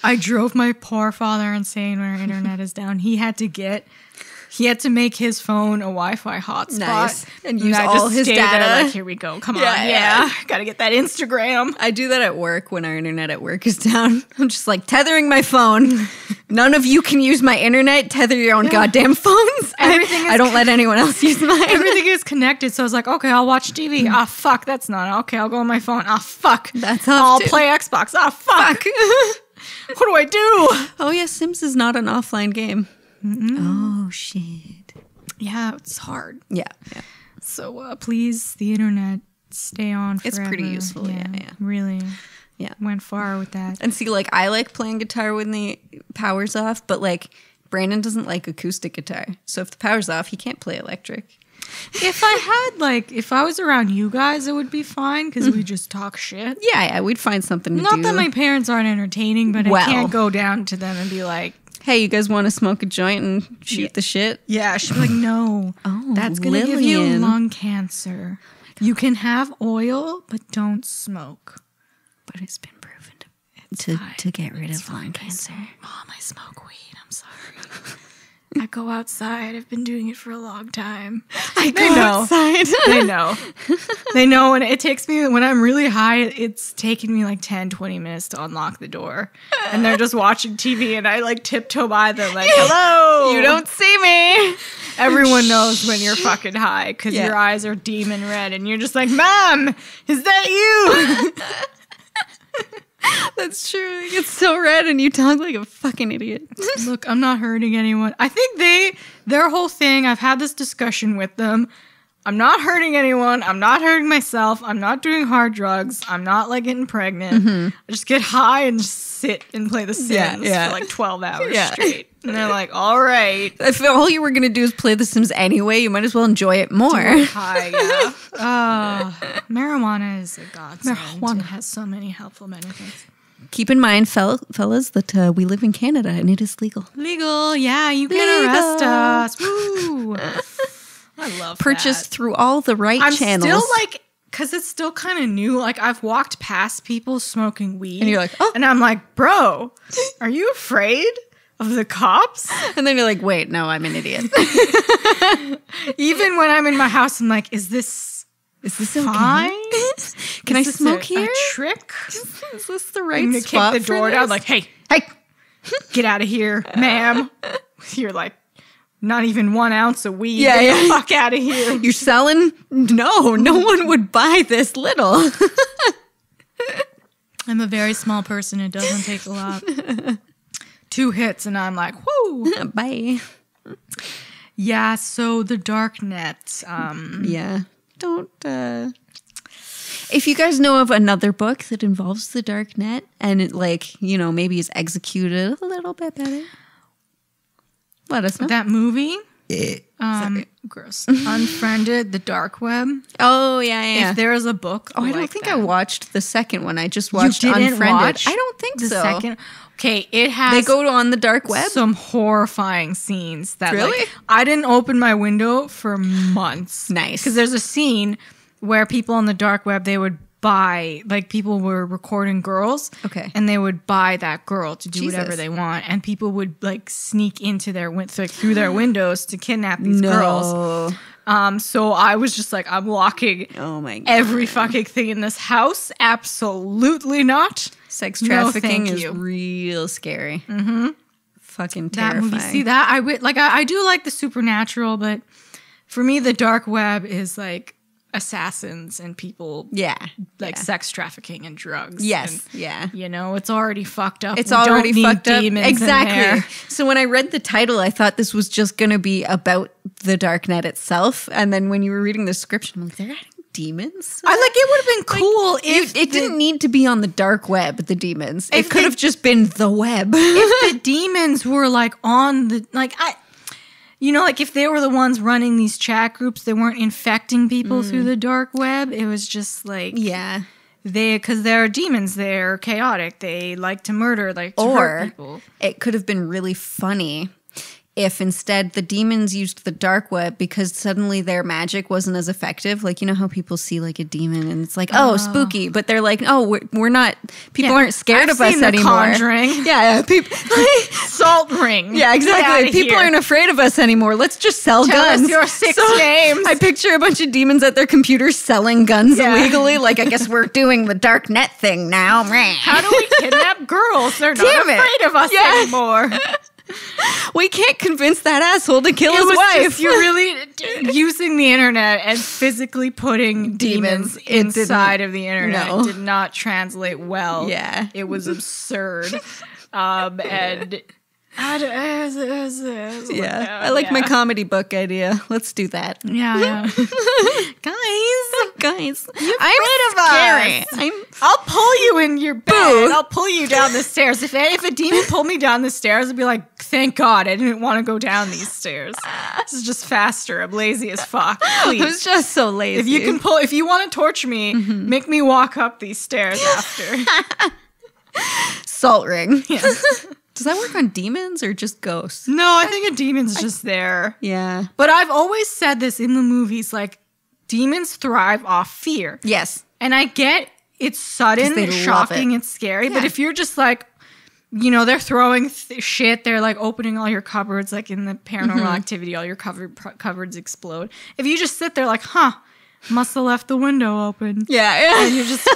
I drove my poor father insane when our internet is down. He had to make his phone a Wi-Fi hotspot. Nice. And use all his stayed data. There, here we go. Come on. Yeah. Gotta get that Instagram. I do that at work when our internet at work is down. I'm just tethering my phone. None of you can use my internet. Tether your own goddamn phones. I don't let anyone else use mine. Everything is connected. So I was like, okay, I'll watch TV. Ah, fuck, that's not. Okay, I'll go on my phone. Ah, fuck. That's I'll play Xbox. Ah, fuck. What do I do? Oh, yeah, Sims is not an offline game. Oh, shit. Yeah, it's hard. Yeah. So please, the internet, stay on forever. It's pretty useful, yeah. Really. Yeah. Went far with that. And see, I like playing guitar when the power's off, but, Brandon doesn't like acoustic guitar. So if the power's off, he can't play electric. If I was around you guys, it would be fine because we just talk shit. Yeah, we'd find something to do. Not that my parents aren't entertaining, but I can't go down to them and be like, hey, you guys want to smoke a joint and shoot the shit? Yeah, she'd be like, no, that's going to give you lung cancer. You can have oil, but don't smoke. But it's been proven to get rid of lung cancer. Mom, I smoke weed. I'm sorry. I go outside. I've been doing it for a long time. I go outside. They know. They know. And it takes me, when I'm really high, it's taking me like 10, 20 minutes to unlock the door. And they're just watching TV and I like tiptoe by them like, hello. You don't see me. Everyone knows when you're fucking high because your eyes are demon red and you're just like, Mom, is that you? That's true. It's so red and you talk like a fucking idiot. Look, I'm not hurting anyone. I think their whole thing, I've had this discussion with them. I'm not hurting anyone. I'm not hurting myself. I'm not doing hard drugs. I'm not like getting pregnant. I just get high and just sit and play The Sims for like 12 hours straight. And they're like, all right. If all you were going to do is play The Sims anyway, you might as well enjoy it more. High, marijuana is a godsend. Marijuana has so many helpful benefits. Keep in mind, fellas, that we live in Canada and it is legal. Legal, yeah, you can arrest us. Woo! I love Purchased that. through all the right channels. I'm still like, because it's still kind of new. Like, I've walked past people smoking weed. And you're like, oh. And I'm like, bro, are you afraid of the cops? And then you're like, wait, no, I'm an idiot. Even when I'm in my house, I'm like, is this fine? Okay? Can I smoke here? A trick? Is this the right I'm gonna spot kick the door down like, hey, get out of here, ma'am. You're like, not even 1 ounce of weed. Yeah, Get the fuck out of here. You're selling? No one would buy this little. I'm a very small person. It doesn't take a lot. 2 hits and I'm like, whoo. Bye. Yeah, so the dark net. Yeah. Don't... If you guys know of another book that involves the dark net and it maybe is executed a little bit better, let us know. That movie, gross. Unfriended, the dark web. Oh, yeah. If there is a book, I don't think I watched the second one. I just watched Unfriended. I don't think the so. Second. Okay, it has. They go on the dark web. Some horrifying scenes that really. I didn't open my window for months. Nice, because there's a scene where people on the dark web, they would buy, like, people were recording girls. Okay. And they would buy that girl to do whatever they want. And people would, like, sneak into through their windows to kidnap these girls. So I was just like, I'm locking every fucking thing in this house. Absolutely not. Sex trafficking is real scary. Mm-hmm. Fucking terrifying. That movie, see that? I do like the supernatural, but for me, the dark web is like assassins and people, sex trafficking and drugs. Yes, and, it's already fucked up. It's already fucked up. Exactly. So when I read the title, I thought this was just going to be about the dark net itself, and then when you were reading the description, I'm like, they're adding demons. It would have been cool if it didn't need to be on the dark web. The demons, it could have just been the web. If the demons were like on the if they were the ones running these chat groups, they weren't infecting people through the dark web. It was just like, because they're demons, they're chaotic, they like to murder, to hurt people. It could have been really funny if instead the demons used the dark web because suddenly their magic wasn't as effective. Like, you know how people see like a demon and it's like, oh, spooky. But they're like, oh, we're not, people aren't scared of us anymore. Conjuring. Yeah. People, Salt Ring. Yeah, exactly. People aren't afraid of us anymore. Let's just sell guns. Tell us your 6 names. I picture a bunch of demons at their computers selling guns illegally. Like, I guess we're doing the dark net thing now. How do we kidnap girls? They're not afraid of us anymore. We can't convince that asshole to kill his wife. You're really using the internet and physically putting demons inside of the internet. It did not translate well. Yeah. It was absurd. I like my comedy book idea. Let's do that. Yeah. Guys, I'm afraid of us. I'll pull you in your bed. I'll pull you down the stairs. If a demon pulled me down the stairs, I'd be like, thank God I didn't want to go down these stairs. This is just faster. I'm lazy as fuck. Please. I was just so lazy. If you want to torture me, make me walk up these stairs after. Salt ring. Yeah. Does that work on demons or just ghosts? No, I think a demon's just there. Yeah. But I've always said this in the movies, like, demons thrive off fear. Yes. And I get it's sudden, shocking, and scary. Yeah. But if you're just like, they're throwing shit. They're like opening all your cupboards, like in the Paranormal Activity, all your cupboards explode. If you just sit there like, must have left the window open. Yeah. And you're just,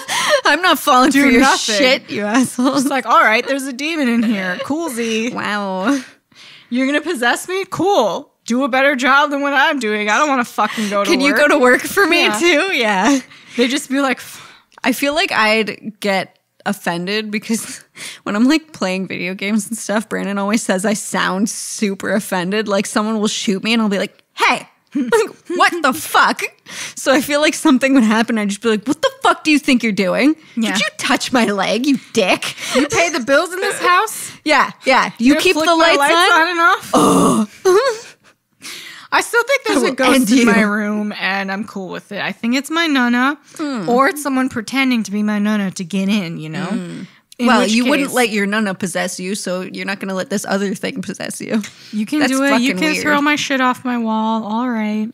I'm not falling for your nothing. shit, you assholes. It's like, all right, there's a demon in here. Coolsy. Wow. You're going to possess me? Cool. Do a better job than what I'm doing. I don't want to fucking go to work. Can you go to work for me too? Yeah. They just be like, I feel like I'd get offended because when I'm like playing video games and stuff, Brandon always says I sound super offended. Like someone will shoot me and I'll be like, hey, like, what the fuck? So I feel like something would happen. I'd just be like, what the fuck do you think you're doing? Yeah. Did you touch my leg, you dick? you pay the bills in this house? Yeah. You keep the lights on? enough? Oh. I still think there's a ghost in my room, and I'm cool with it. I think it's my nana, or it's someone pretending to be my nana to get in, Well, you wouldn't let your nana possess you, so you're not going to let this other thing possess you. You can do it. You can throw my shit off my wall. All right.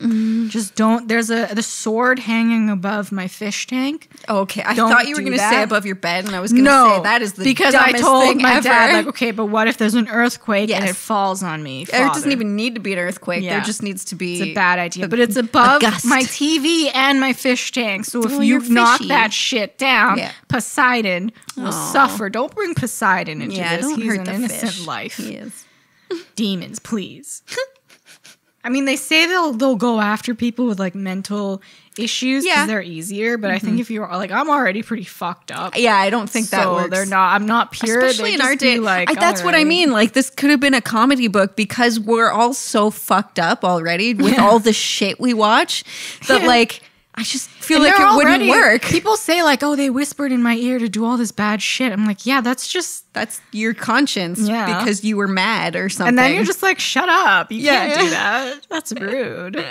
Just don't. There's the sword hanging above my fish tank. Okay. I thought you were going to say above your bed, and I was going to say that is the because dumbest I told thing my ever. dad, like, okay, but what if there's an earthquake and it falls on me? There doesn't even need to be an earthquake. Yeah. There just needs to be. It's a bad idea, but it's above my TV and my fish tank. So if you knock that shit down, Poseidon will suffer. Don't bring Poseidon into this. Don't He's hurt an the innocent fish. life. He is. Demons, please. I mean, they say they'll go after people with like mental issues because they're easier. But I think if you're like, I'm already pretty fucked up. Yeah, I don't think that works. They're not. I'm not pure. Especially in our day. Like, that's what I mean. Like this could have been a comedy book because we're all so fucked up already with all the shit we watch that like. I just feel like it wouldn't work. People say like, oh, they whispered in my ear to do all this bad shit. I'm like, yeah, that's your conscience because you were mad or something. And then you're just like, shut up. You can't do that. That's rude.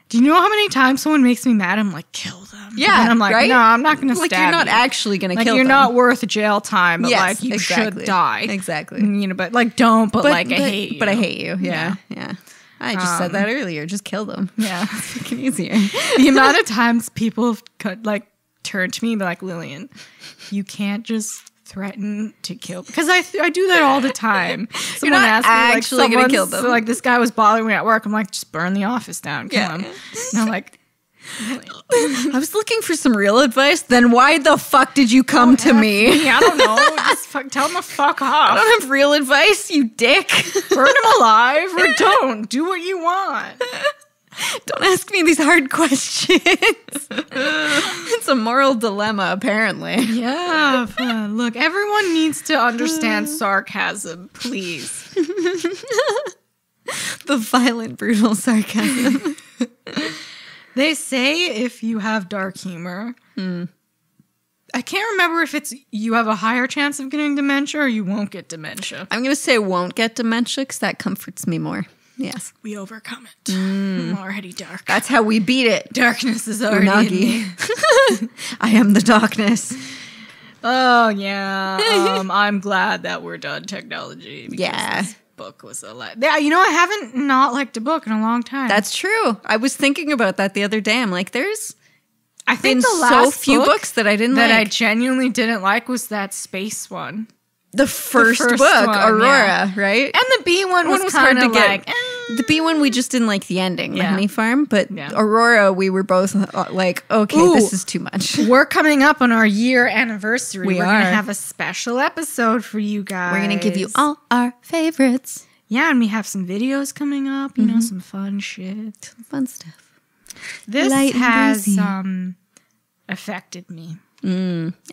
Do you know how many times someone makes me mad? I'm like, kill them. Yeah. And I'm like, no, I'm not going to stab you. Like, you're not actually going to kill them. You're not worth jail time, but like, you should die. Exactly. But like, don't, but like, I hate you. But I hate you. Yeah. I just said that earlier. Just kill them. Yeah. It's fucking easier. The amount of times people have like turned to me and be like, Lillian, you can't just threaten to kill. Because I do that all the time. Someone asked me, like, actually going to kill them. So, like, this guy was bothering me at work. I'm like, just burn the office down. Kill him. And I'm like, I was looking for some real advice. Then why the fuck did you come to me? I don't know. Just tell him to fuck off. I don't have real advice, you dick. Burn him alive or don't. Do what you want. Don't ask me these hard questions. It's a moral dilemma, apparently. Yeah. Look, everyone needs to understand sarcasm, please. The violent, brutal sarcasm. They say if you have dark humor, I can't remember if it's you have a higher chance of getting dementia or you won't get dementia. I'm going to say won't get dementia because that comforts me more. Yes. We overcome it. I'm already dark. That's how we beat it. Darkness is already in me. I am the darkness. Oh, yeah. I'm glad that we're done technology. This book was a lot. Yeah, I haven't not liked a book in a long time. That's true. I was thinking about that the other day. I'm like, I think the last so few books that I didn't like. That I genuinely didn't like was that space one. The first book, Aurora, right? And the B one was hard to get. The B one, we just didn't like the ending, the Honey Farm. But Aurora, we were both like, okay, this is too much. We're coming up on our year anniversary. We're going to have a special episode for you guys. We're going to give you all our favorites. Yeah, and we have some videos coming up, some fun shit. Some fun stuff. This has affected me.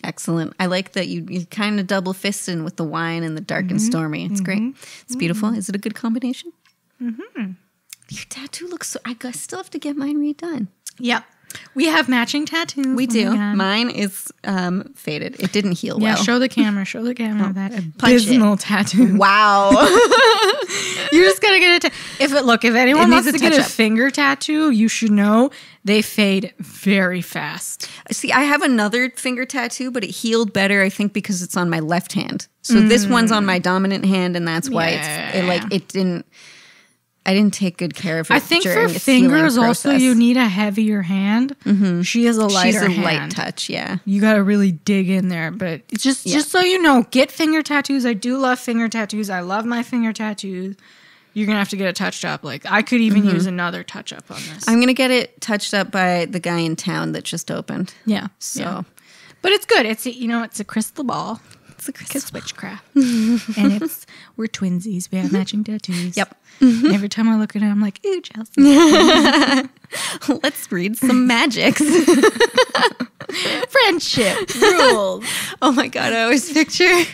Excellent. I like that you kind of double fisting with the wine and the dark and stormy. It's great. It's beautiful. Is it a good combination? Your tattoo looks so... I still have to get mine redone. Yep. We have matching tattoos. We do. Mine is faded. It didn't heal well. Yeah, show the camera. Show the camera that abysmal tattoo. Wow. You're just going to get it. If anyone wants to get a finger tattoo, you should know they fade very fast. See, I have another finger tattoo, but it healed better, I think, because it's on my left hand. So this one's on my dominant hand, and that's why it didn't... didn't take good care of it. I think during for its healing fingers also process. you need a heavier hand. She has a lighter She's a hand. light touch, yeah. You got to really dig in there. But it's just so you know, get finger tattoos. I do love finger tattoos. I love my finger tattoos. You're going to have to get it touched up. Like, I could even use another touch up on this. I'm going to get it touched up by the guy in town that just opened. Yeah. So. Yeah. But it's good. It's it's a crystal ball. It's a crystal It's witchcraft. And we're twinsies. We have matching tattoos. Yep. And every time I look at it, I'm like, ooh, Chelsea. Let's read some magics. Friendship rules. Oh my God, I always picture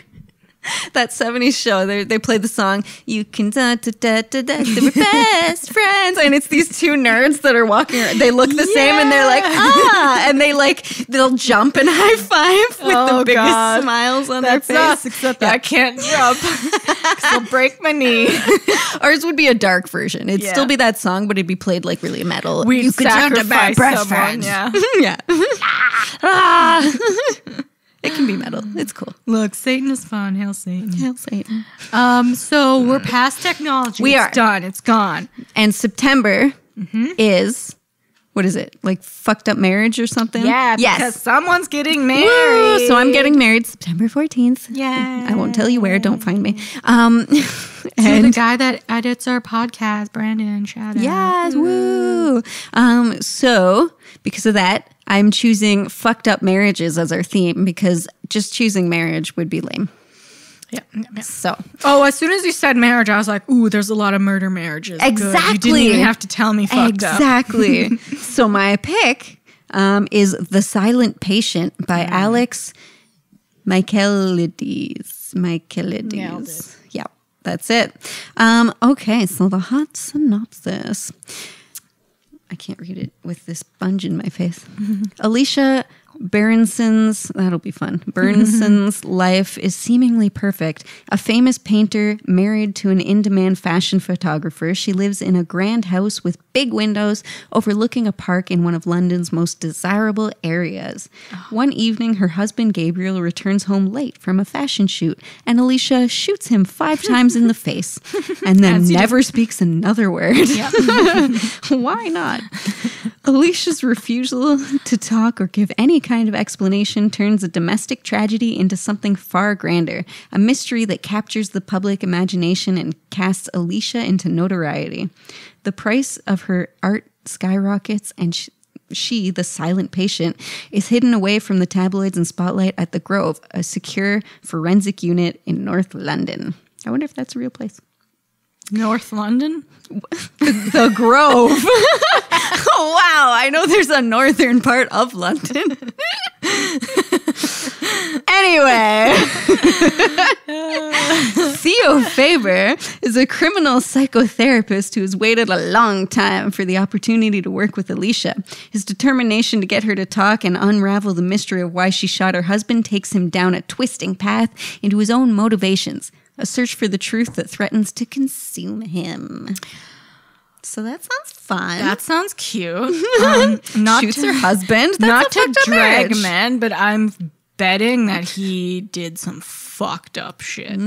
that 70s show. They play the song, you can we're best friends. And it's these two nerds that are walking around. They look the same and they're like, and they'll jump and high five with the biggest smiles on their face. That's us, except I can't jump. 'Cause I'll break my knee. Ours would be a dark version. It'd still be that song, but it'd be played like really metal. We'd sacrifice someone, friends. yeah. Yeah. It can be metal. It's cool. Look, Satan is fun. Hail Satan. Hail Satan. So we're past technology. It's done. It's gone. And September is, what is it? Like fucked up marriage or something? Yeah, because someone's getting married. Woo! So I'm getting married September 14th. Yeah. I won't tell you where. Don't find me. And the guy that edits our podcast, Brandon, shout out. Yes, woo. So because of that, I'm choosing fucked up marriages as our theme because just choosing marriage would be lame. Yeah. So. Oh, as soon as you said marriage, I was like, ooh, there's a lot of murder marriages. Exactly. Good. You didn't even have to tell me fucked up. Exactly. So my pick is The Silent Patient by Alex Michaelides. Nailed it. Yeah, that's it. Okay, so the hot synopsis. I can't read it with this sponge in my face. Alicia Berenson's, that'll be fun. Berenson's life is seemingly perfect. A famous painter married to an in-demand fashion photographer. She lives in a grand house with big windows overlooking a park in one of London's most desirable areas. One evening, her husband Gabriel returns home late from a fashion shoot, and Alicia shoots him 5 times in the face and then never speaks another word. Yep. Why not? Alicia's refusal to talk or give any kind of explanation turns a domestic tragedy into something far grander, a mystery that captures the public imagination and casts Alicia into notoriety. The price of her art skyrockets, and she, the silent patient, is hidden away from the tabloids and spotlight at the Grove, a secure forensic unit in North London. I wonder if that's a real place. North London? The Grove. Oh, wow. I know there's a northern part of London. Anyway. Theo Faber is a criminal psychotherapist who has waited a long time for the opportunity to work with Alicia. His determination to get her to talk and unravel the mystery of why she shot her husband takes him down a twisting path into his own motivations. A search for the truth that threatens to consume him. So that sounds fun. That sounds cute. Not shoots her husband. That's not to drag marriage. men, but I'm betting that he did some fucked up shit.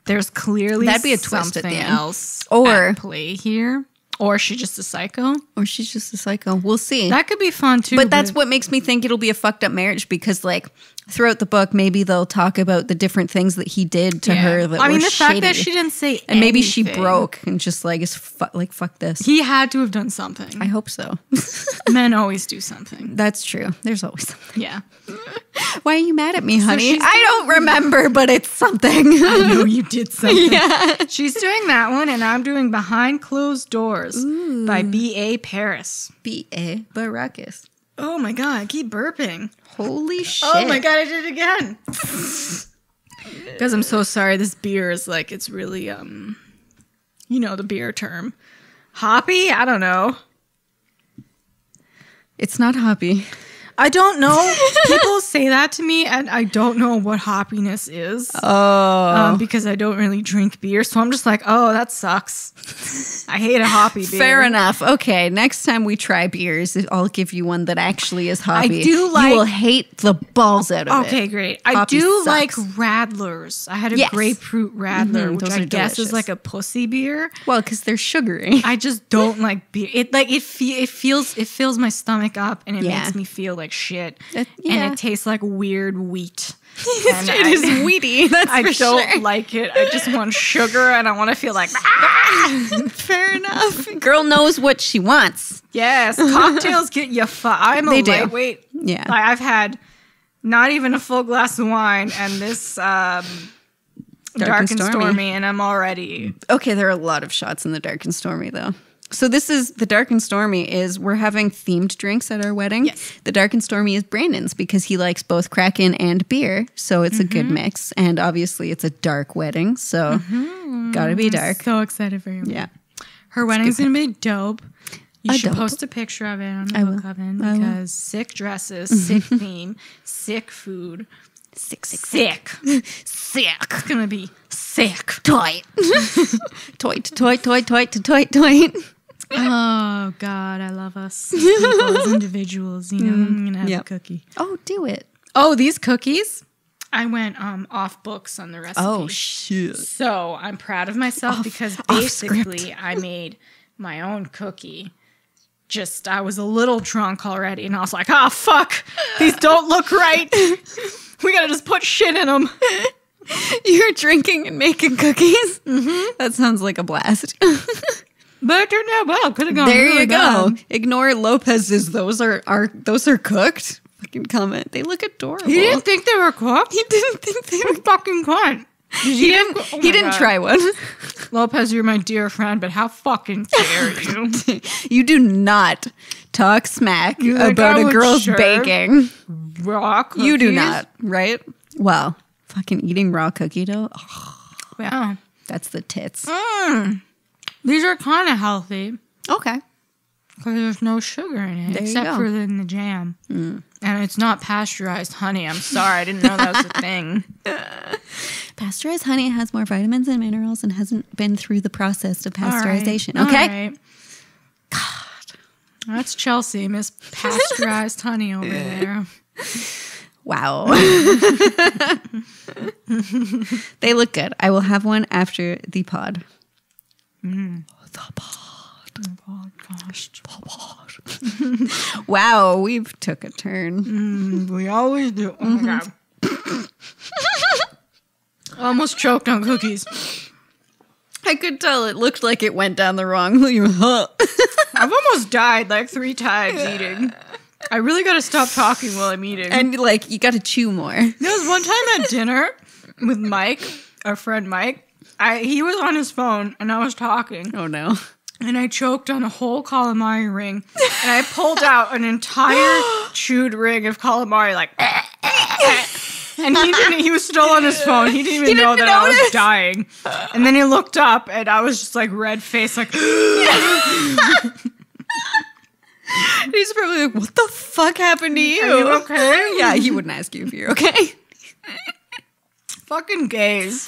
There's clearly That'd be a twist something at the end. else Or at play here. Or she's just a psycho. Or she's just a psycho. We'll see. That could be fun too. But that's what makes me think it'll be a fucked up marriage because, like, throughout the book, maybe they'll talk about the different things that he did to her that were the fact that shady. she didn't say and maybe she anything. broke and just like is fuck this. He had to have done something. I hope so. Men always do something. That's true. There's always something. Yeah. Why are you mad at me, honey? she's I don't remember, but it's something. I know you did something. Yeah. She's doing that one, and I'm doing Behind Closed Doors by B.A. Paris. B.A. Baracus. Oh my God, I keep burping. Holy shit. Oh my God, I did it again. Guys, I'm so sorry. This beer is like, it's really, you know, the beer term. Hoppy? I don't know. It's not hoppy. I don't know. People say that to me, and I don't know what hoppiness is. Oh. Because I don't really drink beer. So I'm just like, oh, that sucks. I hate a hoppy beer. Fair enough. Okay, next time we try beers, I'll give you one that actually is hoppy. I do like... You will hate the balls out of it. Okay, great. Hoppy I do sucks. like Radlers. I had a grapefruit Radler, which those I are guess is delicious. like a pussy beer. Well, because they're sugary. I just don't like beer. It fills my stomach up, and it makes me feel like shit. And it tastes like weird wheat. And It is wheaty. That's I for don't sure. like it. I just want sugar, and I want to feel like Fair enough. Girl knows what she wants. yes. Cocktails get you. I'm a They do. lightweight. Yeah. Like, I've had not even a full glass of wine, and this dark and stormy, and I'm already. Okay, there are a lot of shots in the Dark and Stormy, though. So this is, the Dark and Stormy is, we're having themed drinks at our wedding. Yes. The Dark and Stormy is Brandon's because he likes both Kraken and beer. So it's a good mix. And obviously it's a dark wedding. So gotta be dark. So excited for you. Yeah. Her wedding's gonna be dope. You should Dope. post a picture of it on I will. the Coven I will. because sick dresses, sick theme, sick food, Sick. sick. It's gonna be sick. Toit. Toit. Oh God, I love us as people, as individuals. You know, I'm gonna have a cookie. Oh, do it. Oh, these cookies. I went off books on the recipe. Oh, shit. So I'm proud of myself because basically I made my own cookie. Just, I was a little drunk already, and I was like, oh, fuck. These don't look right. We gotta just put shit in them. You're drinking and making cookies? Mm-hmm. That sounds like a blast. But it turned out well. Could have gone There really you go. bad. Ignore Lopez's. Those are cooked. Fucking comment. They look adorable. He didn't think they were cooked? He didn't think they were. Fucking cunt. He didn't. Oh He my didn't God. try one. Lopez, you're my dear friend, but how fucking dare you? You do not talk smack You think about I a would girl's serve baking. Raw cookies? You do not, right? Well, fucking eating raw cookie dough. Oh, Yeah. that's the tits. These are kind of healthy. Okay. Because there's no sugar in it, There you except go. for in the jam. And it's not pasteurized honey. I'm sorry. I didn't know that was a thing. Pasteurized honey has more vitamins and minerals and hasn't been through the process of All right. pasteurization. All Okay. right. God. That's Chelsea, Miss Pasteurized Honey over there. Wow. They look good. I will have one after the pod. The pod. Wow, we've took a turn. We always do. Oh my God. Almost choked on cookies. I could tell it looked like it went down the wrong. I've almost died like 3 times eating. I really got to stop talking while I'm eating. And like, you got to chew more. There was one time at dinner with Mike, our friend Mike. He was on his phone and I was talking. Oh no. And I choked on a whole calamari ring. And I pulled out an entire chewed ring of calamari, like. And he was still on his phone. He didn't even know that I was dying. And then he looked up and I was just like red faced, like. He's probably like, what the fuck happened to you? Are you okay? Yeah, he wouldn't ask you if you're okay. Fucking gays.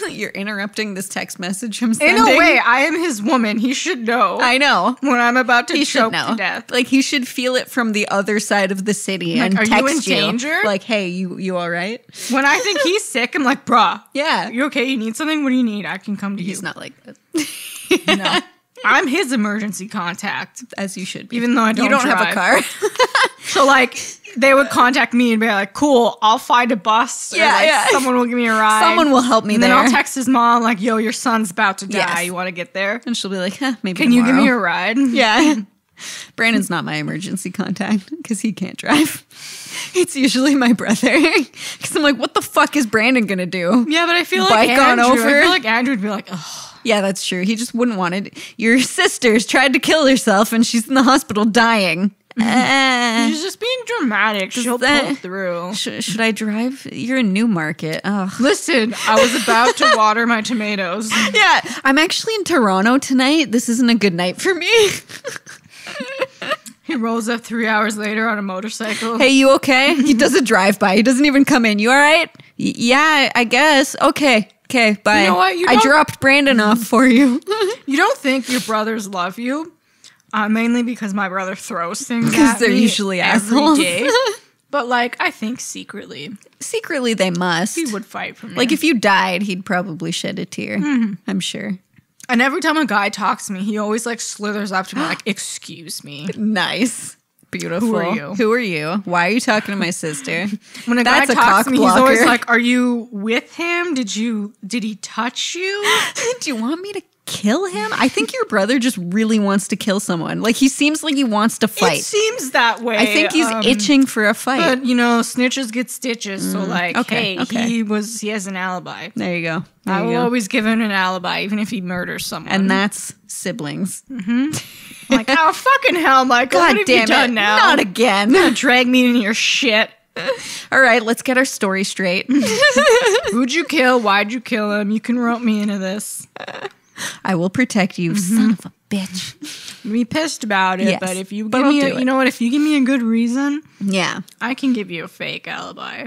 You're interrupting this text message I'm In sending. a way, I am his woman. He should know. I know. When I'm about to He should choke know. to death. Like, he should feel it from the other side of the city Like, and are you text in danger? Like, hey, you all right? When I think he's sick, I'm like, bruh. Yeah. You okay? You need something? What do you need? I can come to He's you. not like that. No. I'm his emergency contact. As you should be. Even though I don't You don't have a drive. car. So, like, they would contact me and be like, cool, I'll find a bus. Or, Yeah, like, yeah. someone will give me a ride. Someone will help me and there. then I'll text his mom, like, yo, your son's about to die. Yes. You want to get there? And she'll be like, maybe Can you give me a tomorrow. ride? Yeah. Brandon's not my emergency contact because he can't drive. It's usually my brother. Because I'm like, what the fuck is Brandon going to do? Yeah, but I feel like Bike on Andrew, over? I feel like Andrew would be like, ugh. Yeah, that's true. He just wouldn't want it. Your sister's tried to kill herself and she's in the hospital dying. She's just being dramatic. She'll pull through. Should I drive? You're in Newmarket. Ugh. Listen, I was about to water my tomatoes. Yeah, I'm actually in Toronto tonight. This isn't a good night for me. He rolls up 3 hours later on a motorcycle. Hey, you okay? He does a drive-by. He doesn't even come in. You all right? Yeah, I guess. Okay, bye. You know what? I dropped Brandon off for you. You don't think your brothers love you? Mainly because my brother throws things at me. Because they're usually assholes. Every day. But, like, I think secretly. Secretly, they must. He would fight for me. Like, if you died, he'd probably shed a tear. I'm sure. And every time a guy talks to me, he always, like, slithers up to me like, excuse me. Nice. Beautiful. Who are you? Why are you talking to my sister? When a guy talks to me, he's always like, are you with him? Did he touch you? Do you want me to kill him? I think your brother just really wants to kill someone. Like, he seems like he wants to fight. It seems that way. I think he's itching for a fight. But, snitches get stitches. So, like, okay. he has an alibi. There you go. I will always give him an alibi, even if he murders someone. And that's siblings. I'm like, oh, fucking hell, Michael. God what damn have you done it. now? Not again. You're gonna drag me in your shit. All right, let's get our story straight. Who'd you kill? Why'd you kill him? You can rope me into this. I will protect you, son of a bitch. Be pissed about it, Yes, but if you but give I'll me, do it. you know what? If you give me a good reason, Yeah. I can give you a fake alibi.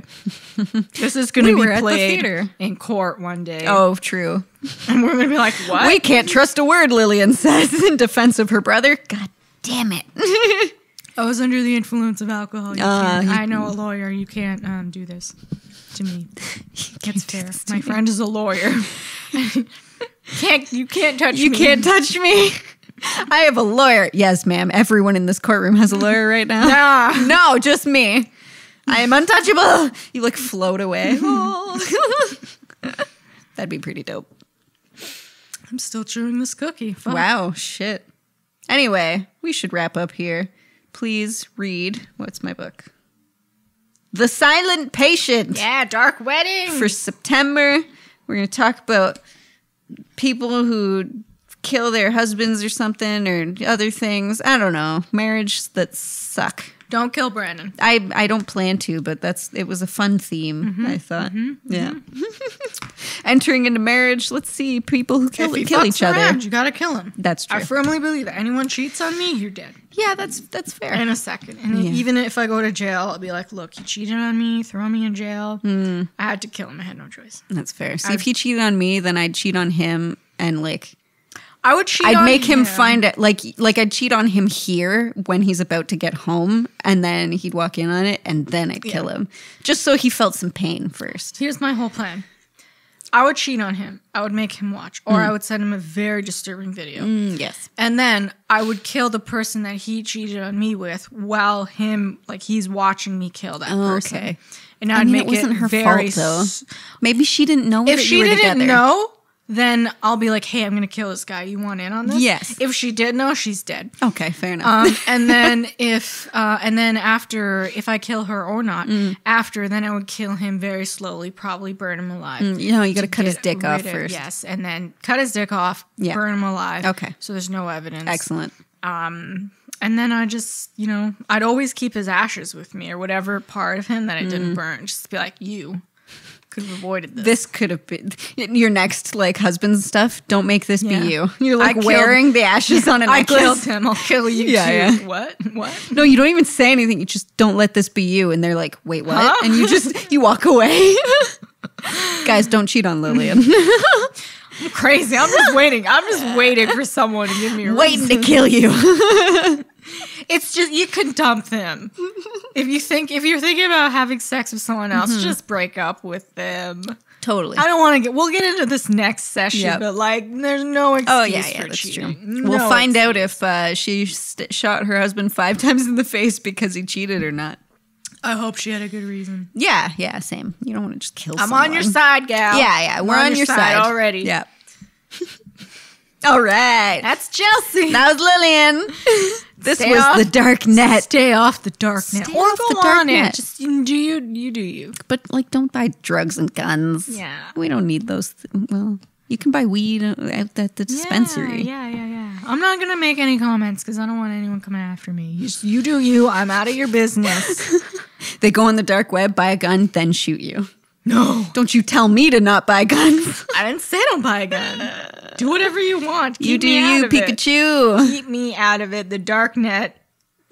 This is going to were be at the played theater. in court one day. Oh, true. And we're going to be like, what? We can't trust a word, Lillian says in defense of her brother. God damn it. I was under the influence of alcohol. I know a lawyer. You can't do this to me. It's fair. My friend is a lawyer. You can't touch me. You can't touch me. I have a lawyer. Yes, ma'am. Everyone in this courtroom has a lawyer right now. Nah. No, just me. I am untouchable. You like float away. That'd be pretty dope. I'm still chewing this cookie. Fuck. Wow, shit. Anyway, we should wrap up here. Please read. What's my book? The Silent Patient. Yeah, Dark Wedding. For September, we're going to talk about people who kill their husbands or something or other things. I don't know. Marriage that suck. Don't kill Brandon. I don't plan to, but it was a fun theme, I thought. Yeah. Entering into marriage, let's see people who kill each other. Around, you gotta kill him. That's true. I firmly believe that. Anyone cheats on me, you're dead. Yeah, that's fair. In a second. And even if I go to jail, I'll be like, look, he cheated on me, throw me in jail. I had to kill him. I had no choice. That's fair. See, if he cheated on me, then I'd cheat on him and I would cheat I'd on make him find it, like I'd cheat on him here when he's about to get home, and then he'd walk in on it, and then I'd kill him. Just so he felt some pain first. Here's my whole plan. I would cheat on him. I would make him watch. Or I would send him a very disturbing video. Yes. And then I would kill the person that he cheated on me with while he's watching me kill that person. Okay. And I'd make it wasn't her very fault, though. Maybe she didn't know if that she you were didn't together. know, then I'll be like, hey, I'm going to kill this guy. You want in on this? Yes. If she did know, she's dead. Okay, fair enough. And then if I kill her or not, then I would kill him very slowly, probably burn him alive. You got to cut his dick off first. Yes, and then cut his dick off, burn him alive. Okay. So there's no evidence. Excellent. And then I just, I'd always keep his ashes with me or whatever part of him that I didn't burn. Just be like, you could have avoided this. This could have been your next husband stuff. Don't make this be you. You're I wearing the ashes on a necklace. I killed him. I'll kill you too. Yeah. What? No, you don't even say anything. You just don't let this be you. And they're like, wait, what? Huh? And you walk away. Guys, don't cheat on Lillian. I'm crazy. I'm just waiting. I'm just waiting for someone to give me a Waiting reason. to kill you. It's just, you can dump them. If you're thinking about having sex with someone else, just break up with them. Totally. I don't want to we'll get into this next session, but there's no excuse for that's cheating. true. No We'll find excuse. out if she shot her husband 5 times in the face because he cheated or not. I hope she had a good reason. Yeah, same. You don't want to just kill I'm someone. on your side, gal. Yeah, we're on your side already. Yeah. All right. That's Chelsea. That was Lillian. This Stay was off- the dark net. Stay off the dark net. Stay Or off go the dark on net. it. Just do you. But don't buy drugs and guns. Yeah. We don't need those. Well, you can buy weed at the dispensary. Yeah. I'm not going to make any comments because I don't want anyone coming after me. You do you. I'm out of your business. They go on the dark web, buy a gun, then shoot you. No. Don't you tell me to not buy guns. I didn't say don't buy a gun. Do whatever you want. You Keep do me you, out of it. Pikachu. Keep me out of it. The dark net.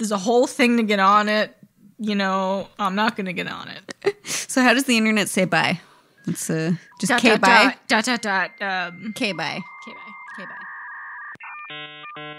There's a whole thing to get on it. You know, I'm not going to get on it. So how does the internet say bye? It's just dot, K dot, bye. dot, dot, dot, K bye. K bye. K bye.